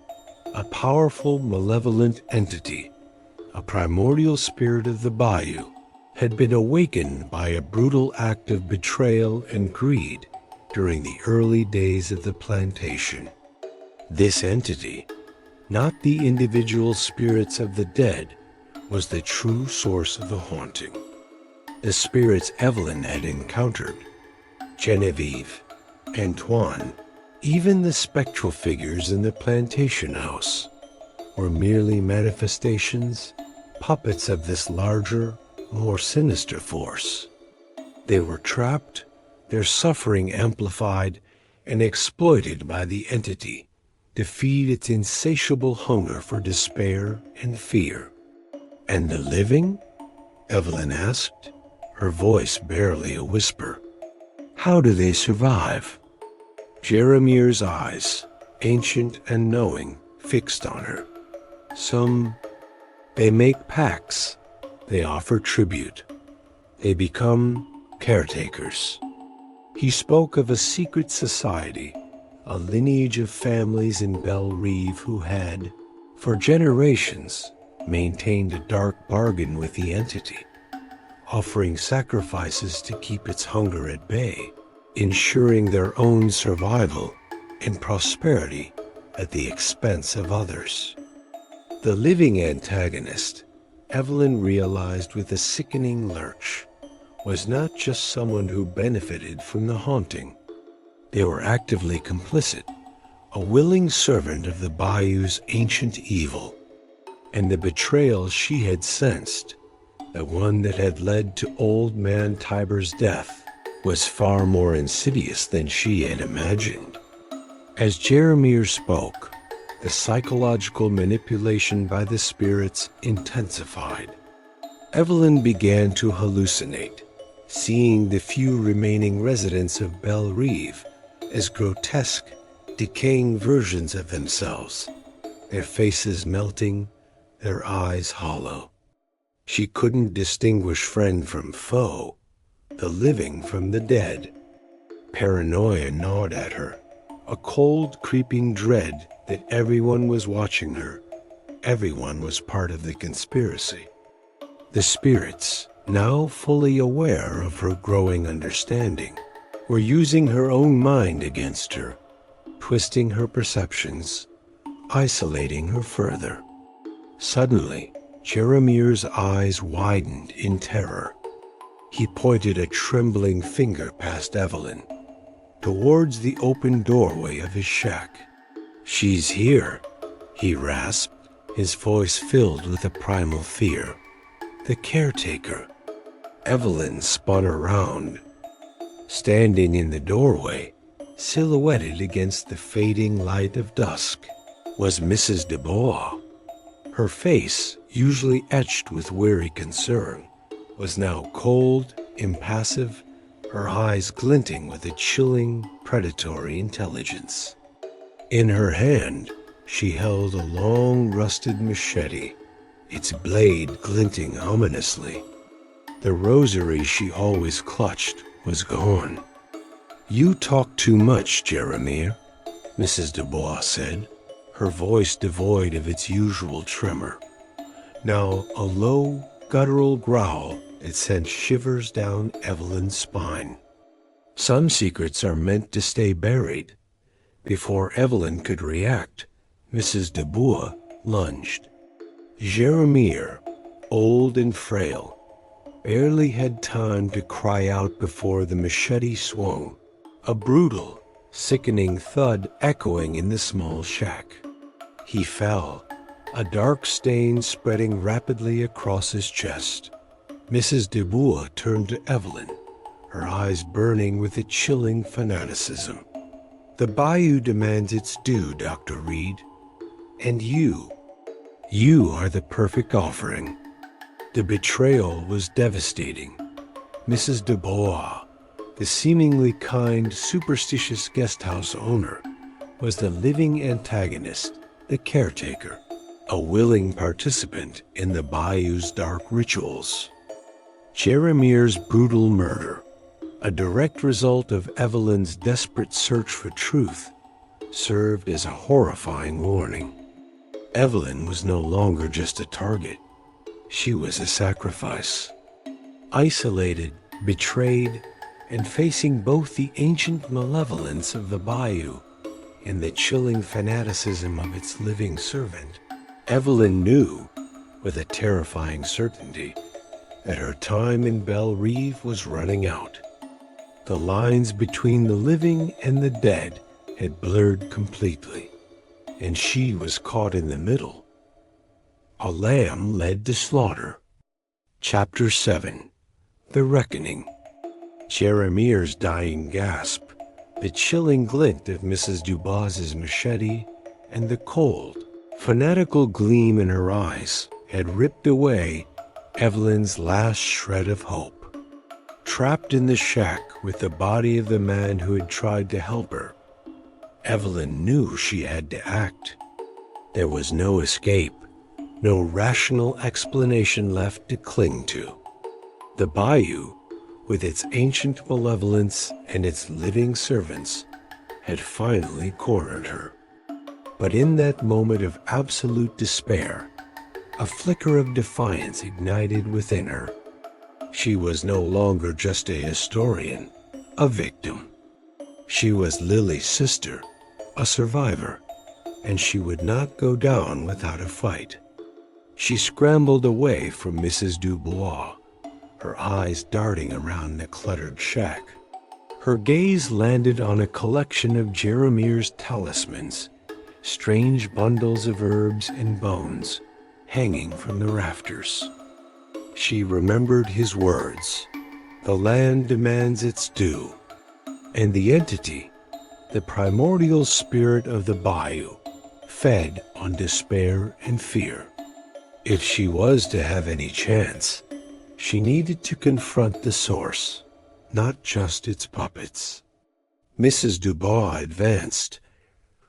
a powerful, malevolent entity, a primordial spirit of the Bayou, had been awakened by a brutal act of betrayal and greed during the early days of the plantation. This entity, not the individual spirits of the dead, was the true source of the haunting. The spirits Evelyn had encountered, Genevieve, Antoine, even the spectral figures in the plantation house, were merely manifestations, puppets of this larger, more sinister force. They were trapped, their suffering amplified and exploited by the entity to feed its insatiable hunger for despair and fear. And the living? Evelyn asked, her voice barely a whisper. How do they survive? Jeremiah's eyes, ancient and knowing, fixed on her. They make pacts. They offer tribute. They become caretakers. He spoke of a secret society, a lineage of families in Belle Reve who had, for generations, maintained a dark bargain with the entity, offering sacrifices to keep its hunger at bay, ensuring their own survival and prosperity at the expense of others. The living antagonist, Evelyn realized with a sickening lurch, was not just someone who benefited from the haunting. They were actively complicit, a willing servant of the Bayou's ancient evil. And the betrayal she had sensed, the one that had led to Old Man Tiber's death, was far more insidious than she had imagined. As Jeremiah spoke, the psychological manipulation by the spirits intensified. Evelyn began to hallucinate, seeing the few remaining residents of Belle Reve as grotesque, decaying versions of themselves, their faces melting, their eyes hollow. She couldn't distinguish friend from foe, the living from the dead. Paranoia gnawed at her, a cold, creeping dread that everyone was watching her. Everyone was part of the conspiracy. The spirits, now fully aware of her growing understanding, were using her own mind against her, twisting her perceptions, isolating her further. Suddenly, Jeremiah's eyes widened in terror. He pointed a trembling finger past Evelyn, towards the open doorway of his shack. "She's here," he rasped, his voice filled with a primal fear. "The caretaker." Evelyn spun around. Standing in the doorway, silhouetted against the fading light of dusk, was Mrs. Dubois. Her face, usually etched with weary concern, was now cold, impassive, her eyes glinting with a chilling, predatory intelligence. In her hand, she held a long, rusted machete, its blade glinting ominously. The rosary she always clutched was gone. "You talk too much, Jeremiah," Mrs. Dubois said, her voice devoid of its usual tremor. Now a low, guttural growl that sent shivers down Evelyn's spine. Some secrets are meant to stay buried. Before Evelyn could react, Mrs. Dubois lunged. Jeremiah, old and frail, barely had time to cry out before the machete swung, a brutal, sickening thud echoing in the small shack. He fell, a dark stain spreading rapidly across his chest. Mrs. Dubois turned to Evelyn, her eyes burning with a chilling fanaticism. "The Bayou demands its due, Dr. Reed. And you are the perfect offering." The betrayal was devastating. Mrs. Dubois, the seemingly kind, superstitious guesthouse owner, was the living antagonist, the caretaker, a willing participant in the Bayou's dark rituals. Jeremiah's brutal murder, a direct result of Evelyn's desperate search for truth, served as a horrifying warning. Evelyn was no longer just a target. She was a sacrifice. Isolated, betrayed, and facing both the ancient malevolence of the Bayou and the chilling fanaticism of its living servant, Evelyn knew, with a terrifying certainty, that her time in Belle Reve was running out. The lines between the living and the dead had blurred completely, and she was caught in the middle. A lamb led to slaughter. Chapter 7. The Reckoning. Jeremiah's dying gasp, the chilling glint of Mrs. Dubois's machete, and the cold, fanatical gleam in her eyes had ripped away Evelyn's last shred of hope. Trapped in the shack with the body of the man who had tried to help her, Evelyn knew she had to act. There was no escape, no rational explanation left to cling to. The Bayou, with its ancient malevolence and its living servants, had finally cornered her. But in that moment of absolute despair, a flicker of defiance ignited within her. She was no longer just a historian, a victim. She was Lily's sister, a survivor, and she would not go down without a fight. She scrambled away from Mrs. Dubois, her eyes darting around the cluttered shack. Her gaze landed on a collection of Jeremiah's talismans, strange bundles of herbs and bones, hanging from the rafters. She remembered his words, "The land demands its due," and the entity, the primordial spirit of the Bayou, fed on despair and fear. If she was to have any chance, she needed to confront the source, not just its puppets. Mrs. Dubois advanced,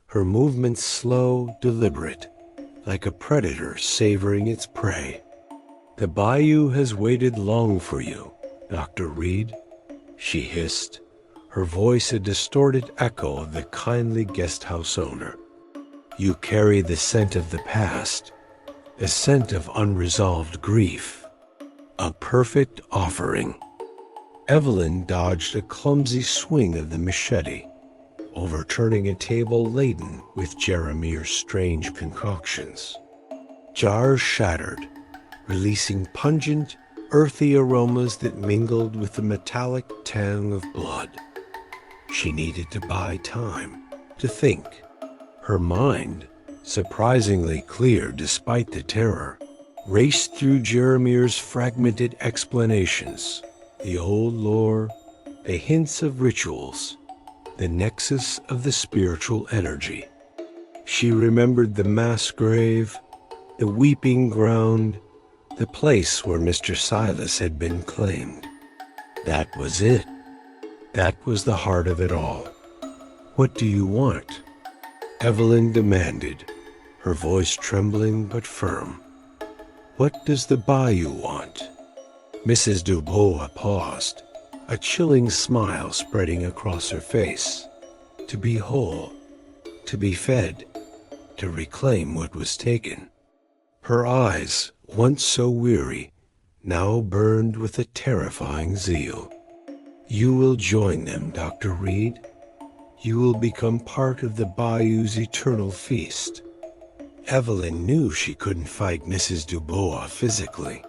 her movements slow, deliberate, like a predator savoring its prey. "The Bayou has waited long for you, Dr. Reed," she hissed, her voice a distorted echo of the kindly guesthouse owner. "You carry the scent of the past, the scent of unresolved grief. A perfect offering." Evelyn dodged a clumsy swing of the machete, overturning a table laden with Jeremiah's strange concoctions. Jars shattered, releasing pungent, earthy aromas that mingled with the metallic tang of blood. She needed to buy time, to think. Her mind, surprisingly clear despite the terror, raced through Jeremiah's fragmented explanations, the old lore, the hints of rituals, the nexus of the spiritual energy. She remembered the mass grave, the weeping ground, the place where Mr. Silas had been claimed. That was it. That was the heart of it all. "What do you want?" Evelyn demanded, her voice trembling but firm. "What does the Bayou want?" Mrs. Dubois paused, a chilling smile spreading across her face. To be whole, to be fed, to reclaim what was taken. Her eyes, once so weary, now burned with a terrifying zeal. You will join them, Dr. Reed. You will become part of the Bayou's eternal feast. Evelyn knew she couldn't fight Mrs. Dubois physically,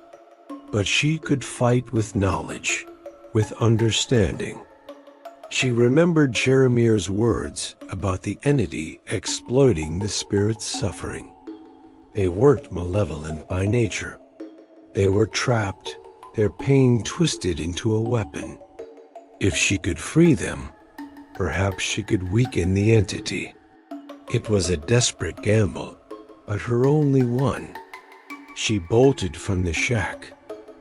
but she could fight with knowledge, with understanding. She remembered Jeremir's words about the entity exploiting the spirit's suffering. They weren't malevolent by nature. They were trapped, their pain twisted into a weapon. If she could free them, perhaps she could weaken the entity. It was a desperate gamble, but her only one. She bolted from the shack,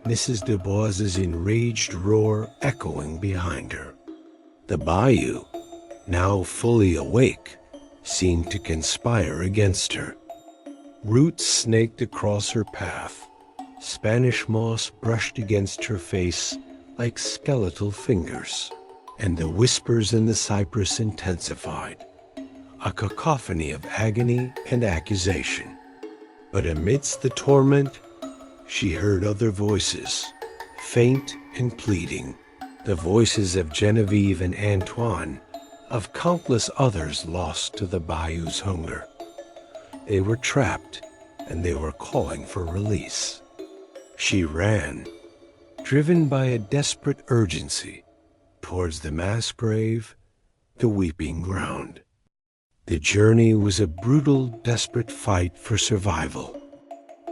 Mrs. Dubois's enraged roar echoing behind her. The Bayou, now fully awake, seemed to conspire against her. Roots snaked across her path. Spanish moss brushed against her face like skeletal fingers, and the whispers in the cypress intensified, a cacophony of agony and accusation. But amidst the torment, she heard other voices, faint and pleading, the voices of Genevieve and Antoine, of countless others lost to the Bayou's hunger. They were trapped, and they were calling for release. She ran, driven by a desperate urgency, towards the mass grave, the weeping ground. The journey was a brutal, desperate fight for survival.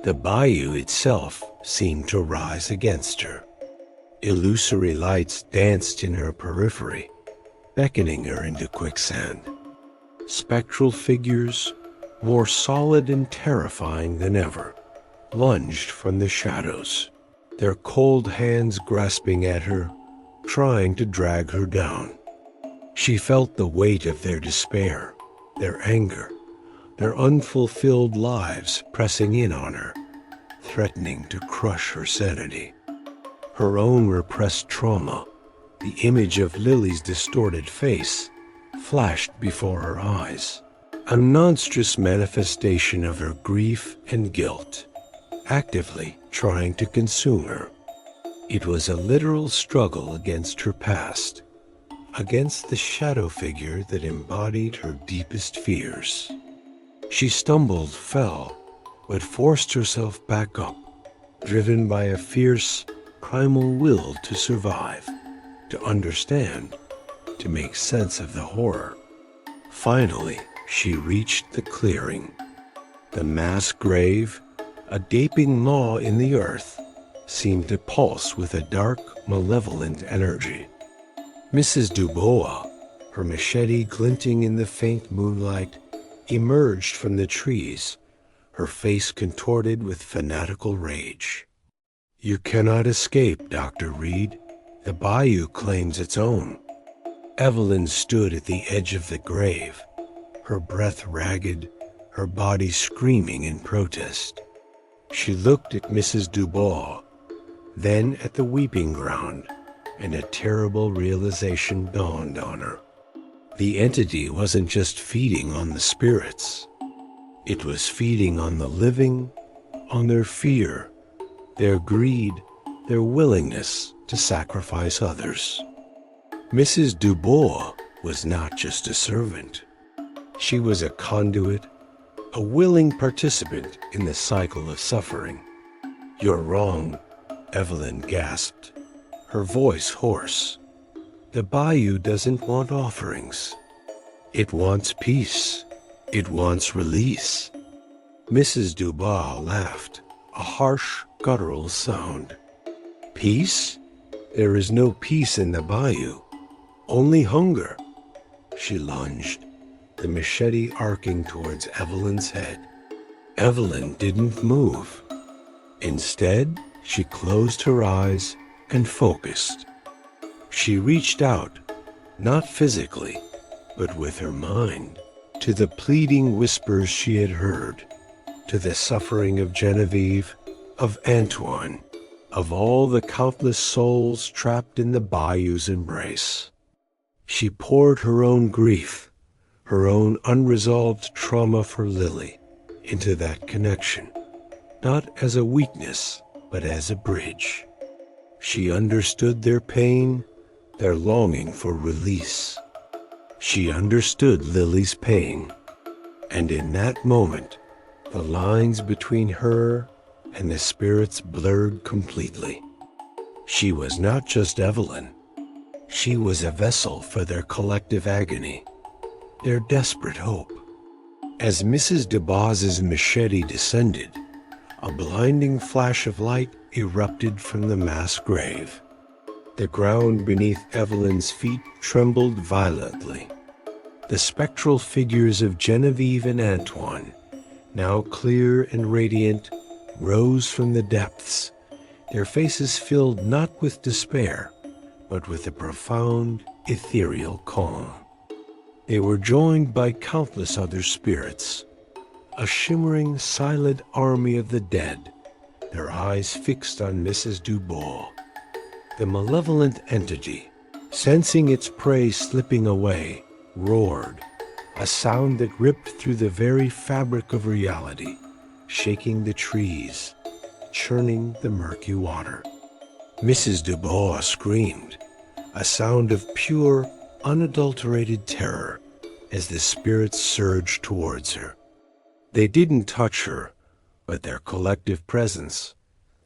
The Bayou itself seemed to rise against her. Illusory lights danced in her periphery, beckoning her into quicksand. Spectral figures, more solid and terrifying than ever, lunged from the shadows, their cold hands grasping at her, trying to drag her down. She felt the weight of their despair, their anger, their unfulfilled lives pressing in on her, threatening to crush her sanity. Her own repressed trauma, the image of Lily's distorted face, flashed before her eyes, a monstrous manifestation of her grief and guilt, actively trying to consume her. It was a literal struggle against her past, against the shadow figure that embodied her deepest fears. She stumbled, fell, but forced herself back up, driven by a fierce, primal will to survive, to understand, to make sense of the horror. Finally, she reached the clearing. The mass grave, a gaping maw in the earth, seemed to pulse with a dark, malevolent energy. Mrs. Dubois, her machete glinting in the faint moonlight, emerged from the trees, her face contorted with fanatical rage. "You cannot escape, Dr. Reed. The Bayou claims its own." Evelyn stood at the edge of the grave, her breath ragged, her body screaming in protest. She looked at Mrs. Dubois, then at the weeping ground, and a terrible realization dawned on her. The entity wasn't just feeding on the spirits. It was feeding on the living, on their fear, their greed, their willingness to sacrifice others. Mrs. Dubois was not just a servant. She was a conduit, a willing participant in the cycle of suffering. "You're wrong," Evelyn gasped, her voice hoarse. "The Bayou doesn't want offerings. It wants peace. It wants release." Mrs. Dubois laughed, a harsh, guttural sound. "Peace? There is no peace in the Bayou. Only hunger." She lunged, the machete arcing towards Evelyn's head. Evelyn didn't move. Instead, she closed her eyes and focused. She reached out, not physically, but with her mind, to the pleading whispers she had heard, to the suffering of Genevieve, of Antoine, of all the countless souls trapped in the Bayou's embrace. She poured her own grief, her own unresolved trauma for Lily, into that connection, not as a weakness, but as a bridge. She understood their pain, their longing for release. She understood Lily's pain, and in that moment, the lines between her and the spirits blurred completely. She was not just Evelyn. She was a vessel for their collective agony, their desperate hope. As Mrs. DeBoz's machete descended, a blinding flash of light erupted from the mass grave. The ground beneath Evelyn's feet trembled violently. The spectral figures of Genevieve and Antoine, now clear and radiant, rose from the depths, their faces filled not with despair, but with a profound, ethereal calm. They were joined by countless other spirits, a shimmering, silent army of the dead, their eyes fixed on Mrs. Dubois. The malevolent entity, sensing its prey slipping away, roared, a sound that ripped through the very fabric of reality, shaking the trees, churning the murky water. Mrs. Dubois screamed, a sound of pure, unadulterated terror as the spirits surged towards her. They didn't touch her, but their collective presence,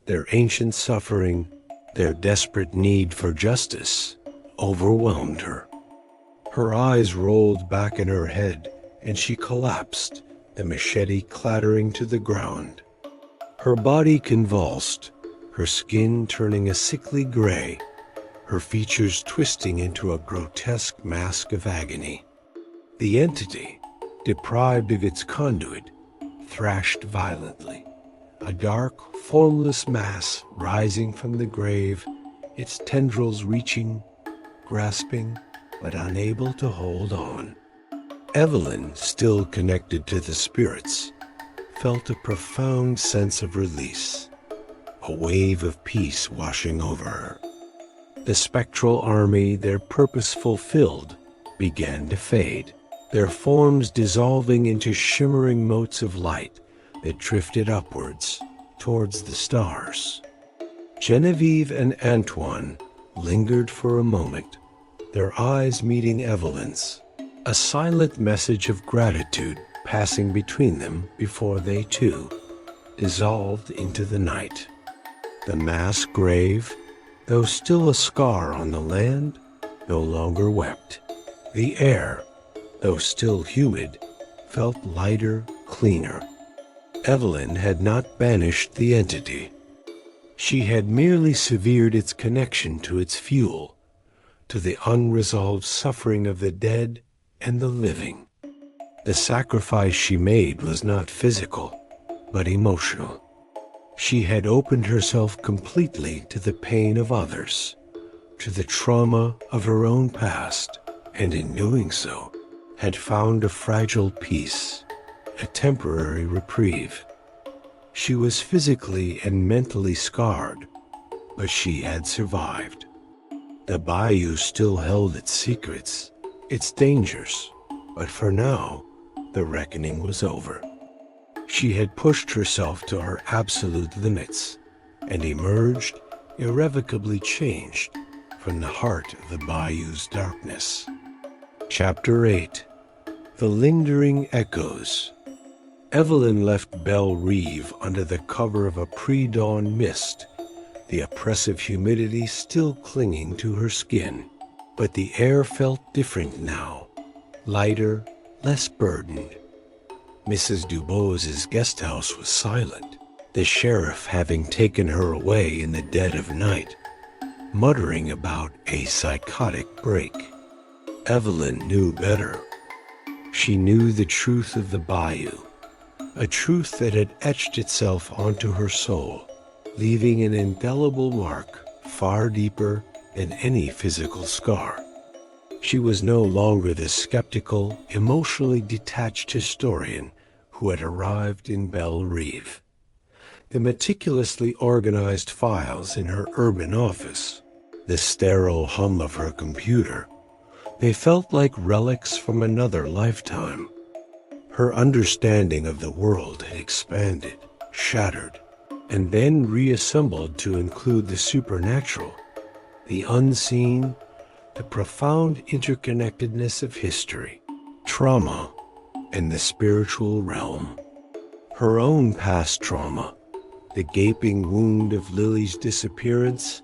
their ancient suffering, their desperate need for justice, overwhelmed her. Her eyes rolled back in her head, and she collapsed, the machete clattering to the ground. Her body convulsed, her skin turning a sickly gray, her features twisting into a grotesque mask of agony. The entity, deprived of its conduit, thrashed violently, a dark, formless mass rising from the grave, its tendrils reaching, grasping, but unable to hold on. Evelyn, still connected to the spirits, felt a profound sense of release, a wave of peace washing over her. The spectral army, their purpose fulfilled, began to fade, their forms dissolving into shimmering motes of light that drifted upwards towards the stars. Genevieve and Antoine lingered for a moment, their eyes meeting Evelyn's, a silent message of gratitude passing between them before they, too, dissolved into the night. The mass grave, though still a scar on the land, no longer wept. The air, though still humid, felt lighter, cleaner. Evelyn had not banished the entity. She had merely severed its connection to its fuel, to the unresolved suffering of the dead and the living. The sacrifice she made was not physical, but emotional. She had opened herself completely to the pain of others, to the trauma of her own past, and in doing so, had found a fragile peace, a temporary reprieve. She was physically and mentally scarred, but she had survived. The Bayou still held its secrets, its dangers, but for now, the reckoning was over. She had pushed herself to her absolute limits and emerged, irrevocably changed, from the heart of the Bayou's darkness. Chapter 8. The Lingering Echoes. Evelyn left Belle Reve under the cover of a pre-dawn mist, the oppressive humidity still clinging to her skin. But the air felt different now, lighter, less burdened. Mrs. Dubois's guest house was silent, the sheriff having taken her away in the dead of night, muttering about a psychotic break. Evelyn knew better. She knew the truth of the Bayou, a truth that had etched itself onto her soul, leaving an indelible mark far deeper than any physical scar. She was no longer the skeptical, emotionally detached historian who had arrived in Belle Reve. The meticulously organized files in her urban office, the sterile hum of her computer, they felt like relics from another lifetime. Her understanding of the world had expanded, shattered, and then reassembled to include the supernatural, the unseen, the profound interconnectedness of history, trauma, and the spiritual realm. Her own past trauma, the gaping wound of Lily's disappearance,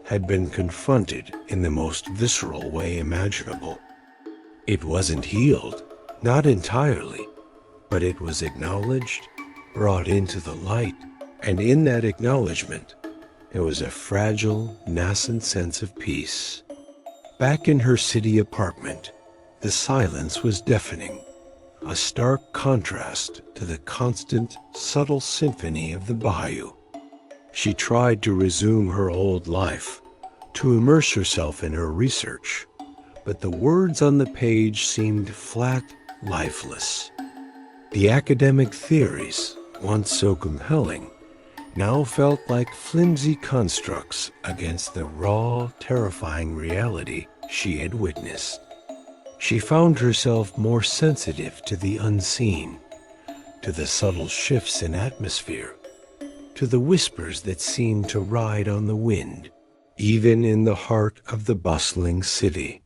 had been confronted in the most visceral way imaginable. It wasn't healed, not entirely, but it was acknowledged, brought into the light, and in that acknowledgement, there was a fragile, nascent sense of peace. Back in her city apartment, the silence was deafening, a stark contrast to the constant, subtle symphony of the Bayou. She tried to resume her old life, to immerse herself in her research, but the words on the page seemed flat, lifeless. The academic theories, once so compelling, now felt like flimsy constructs against the raw, terrifying reality she had witnessed. She found herself more sensitive to the unseen, to the subtle shifts in atmosphere, to the whispers that seemed to ride on the wind, even in the heart of the bustling city.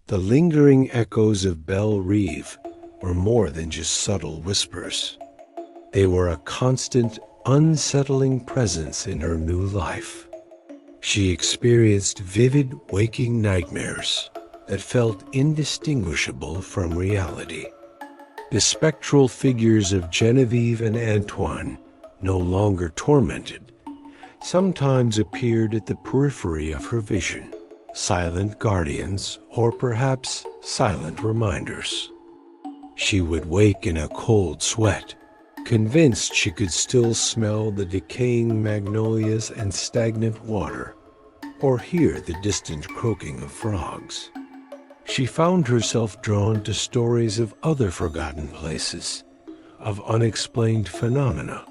The lingering echoes of Belle Reve were more than just subtle whispers. They were a constant, unsettling presence in her new life. She experienced vivid waking nightmares that felt indistinguishable from reality. The spectral figures of Genevieve and Antoine, no longer tormented, sometimes appeared at the periphery of her vision, silent guardians or perhaps silent reminders. She would wake in a cold sweat, convinced she could still smell the decaying magnolias and stagnant water, or hear the distant croaking of frogs. She found herself drawn to stories of other forgotten places, of unexplained phenomena,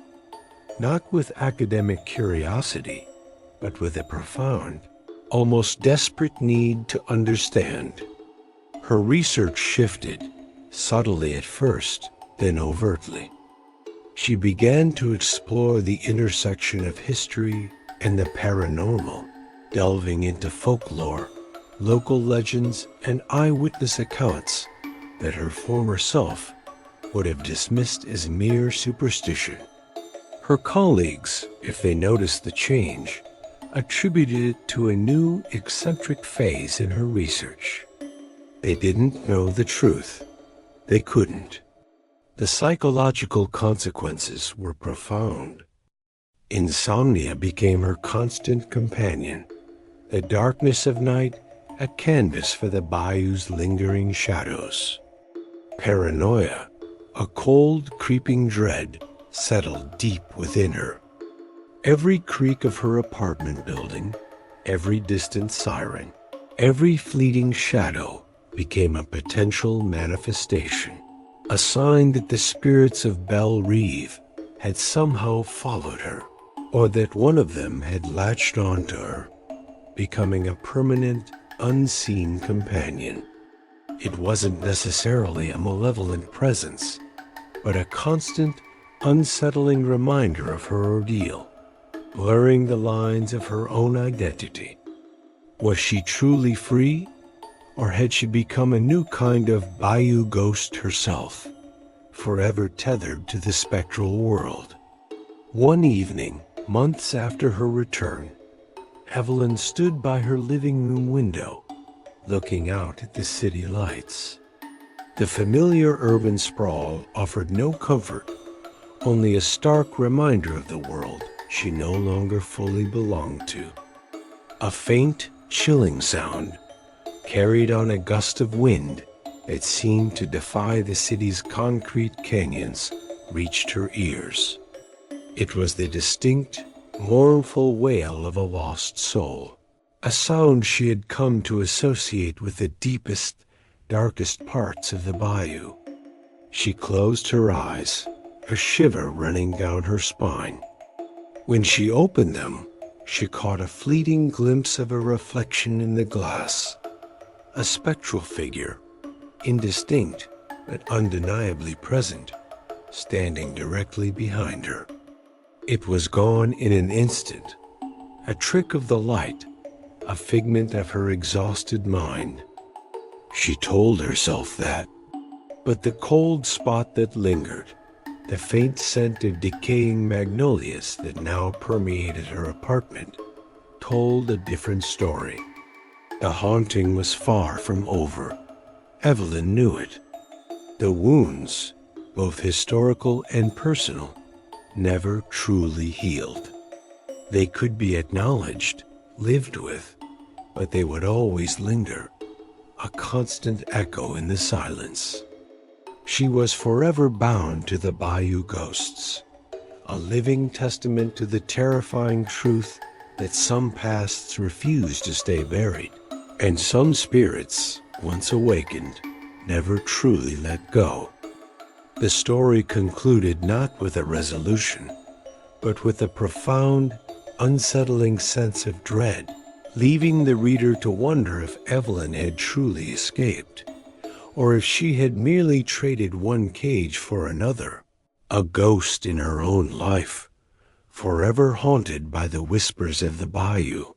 not with academic curiosity, but with a profound, almost desperate need to understand. Her research shifted, subtly at first, then overtly. She began to explore the intersection of history and the paranormal, delving into folklore, local legends, and eyewitness accounts that her former self would have dismissed as mere superstition. Her colleagues, if they noticed the change, attributed it to a new, eccentric phase in her research. They didn't know the truth. They couldn't. The psychological consequences were profound. Insomnia became her constant companion, the darkness of night a canvas for the bayou's lingering shadows. Paranoia, a cold, creeping dread, settled deep within her. Every creak of her apartment building, every distant siren, every fleeting shadow became a potential manifestation, a sign that the spirits of Belle Reve had somehow followed her, or that one of them had latched onto her, becoming a permanent, unseen companion. It wasn't necessarily a malevolent presence, but a constant, unsettling reminder of her ordeal, blurring the lines of her own identity. Was she truly free, or had she become a new kind of Bayou ghost herself, forever tethered to the spectral world? One evening, months after her return, Evelyn stood by her living room window, looking out at the city lights. The familiar urban sprawl offered no comfort, only a stark reminder of the world she no longer fully belonged to. A faint, chilling sound, carried on a gust of wind that seemed to defy the city's concrete canyons, reached her ears. It was the distinct, mournful wail of a lost soul, a sound she had come to associate with the deepest, darkest parts of the bayou. She closed her eyes, a shiver running down her spine. When she opened them, she caught a fleeting glimpse of a reflection in the glass, a spectral figure, indistinct but undeniably present, standing directly behind her. It was gone in an instant, a trick of the light, a figment of her exhausted mind. She told herself that. But the cold spot that lingered, the faint scent of decaying magnolias that now permeated her apartment, told a different story. The haunting was far from over. Evelyn knew it. The wounds, both historical and personal, never truly healed. They could be acknowledged, lived with, but they would always linger, a constant echo in the silence. She was forever bound to the Bayou ghosts, a living testament to the terrifying truth that some pasts refuse to stay buried, and some spirits, once awakened, never truly let go. The story concluded not with a resolution, but with a profound, unsettling sense of dread, leaving the reader to wonder if Evelyn had truly escaped, or if she had merely traded one cage for another, a ghost in her own life, forever haunted by the whispers of the bayou.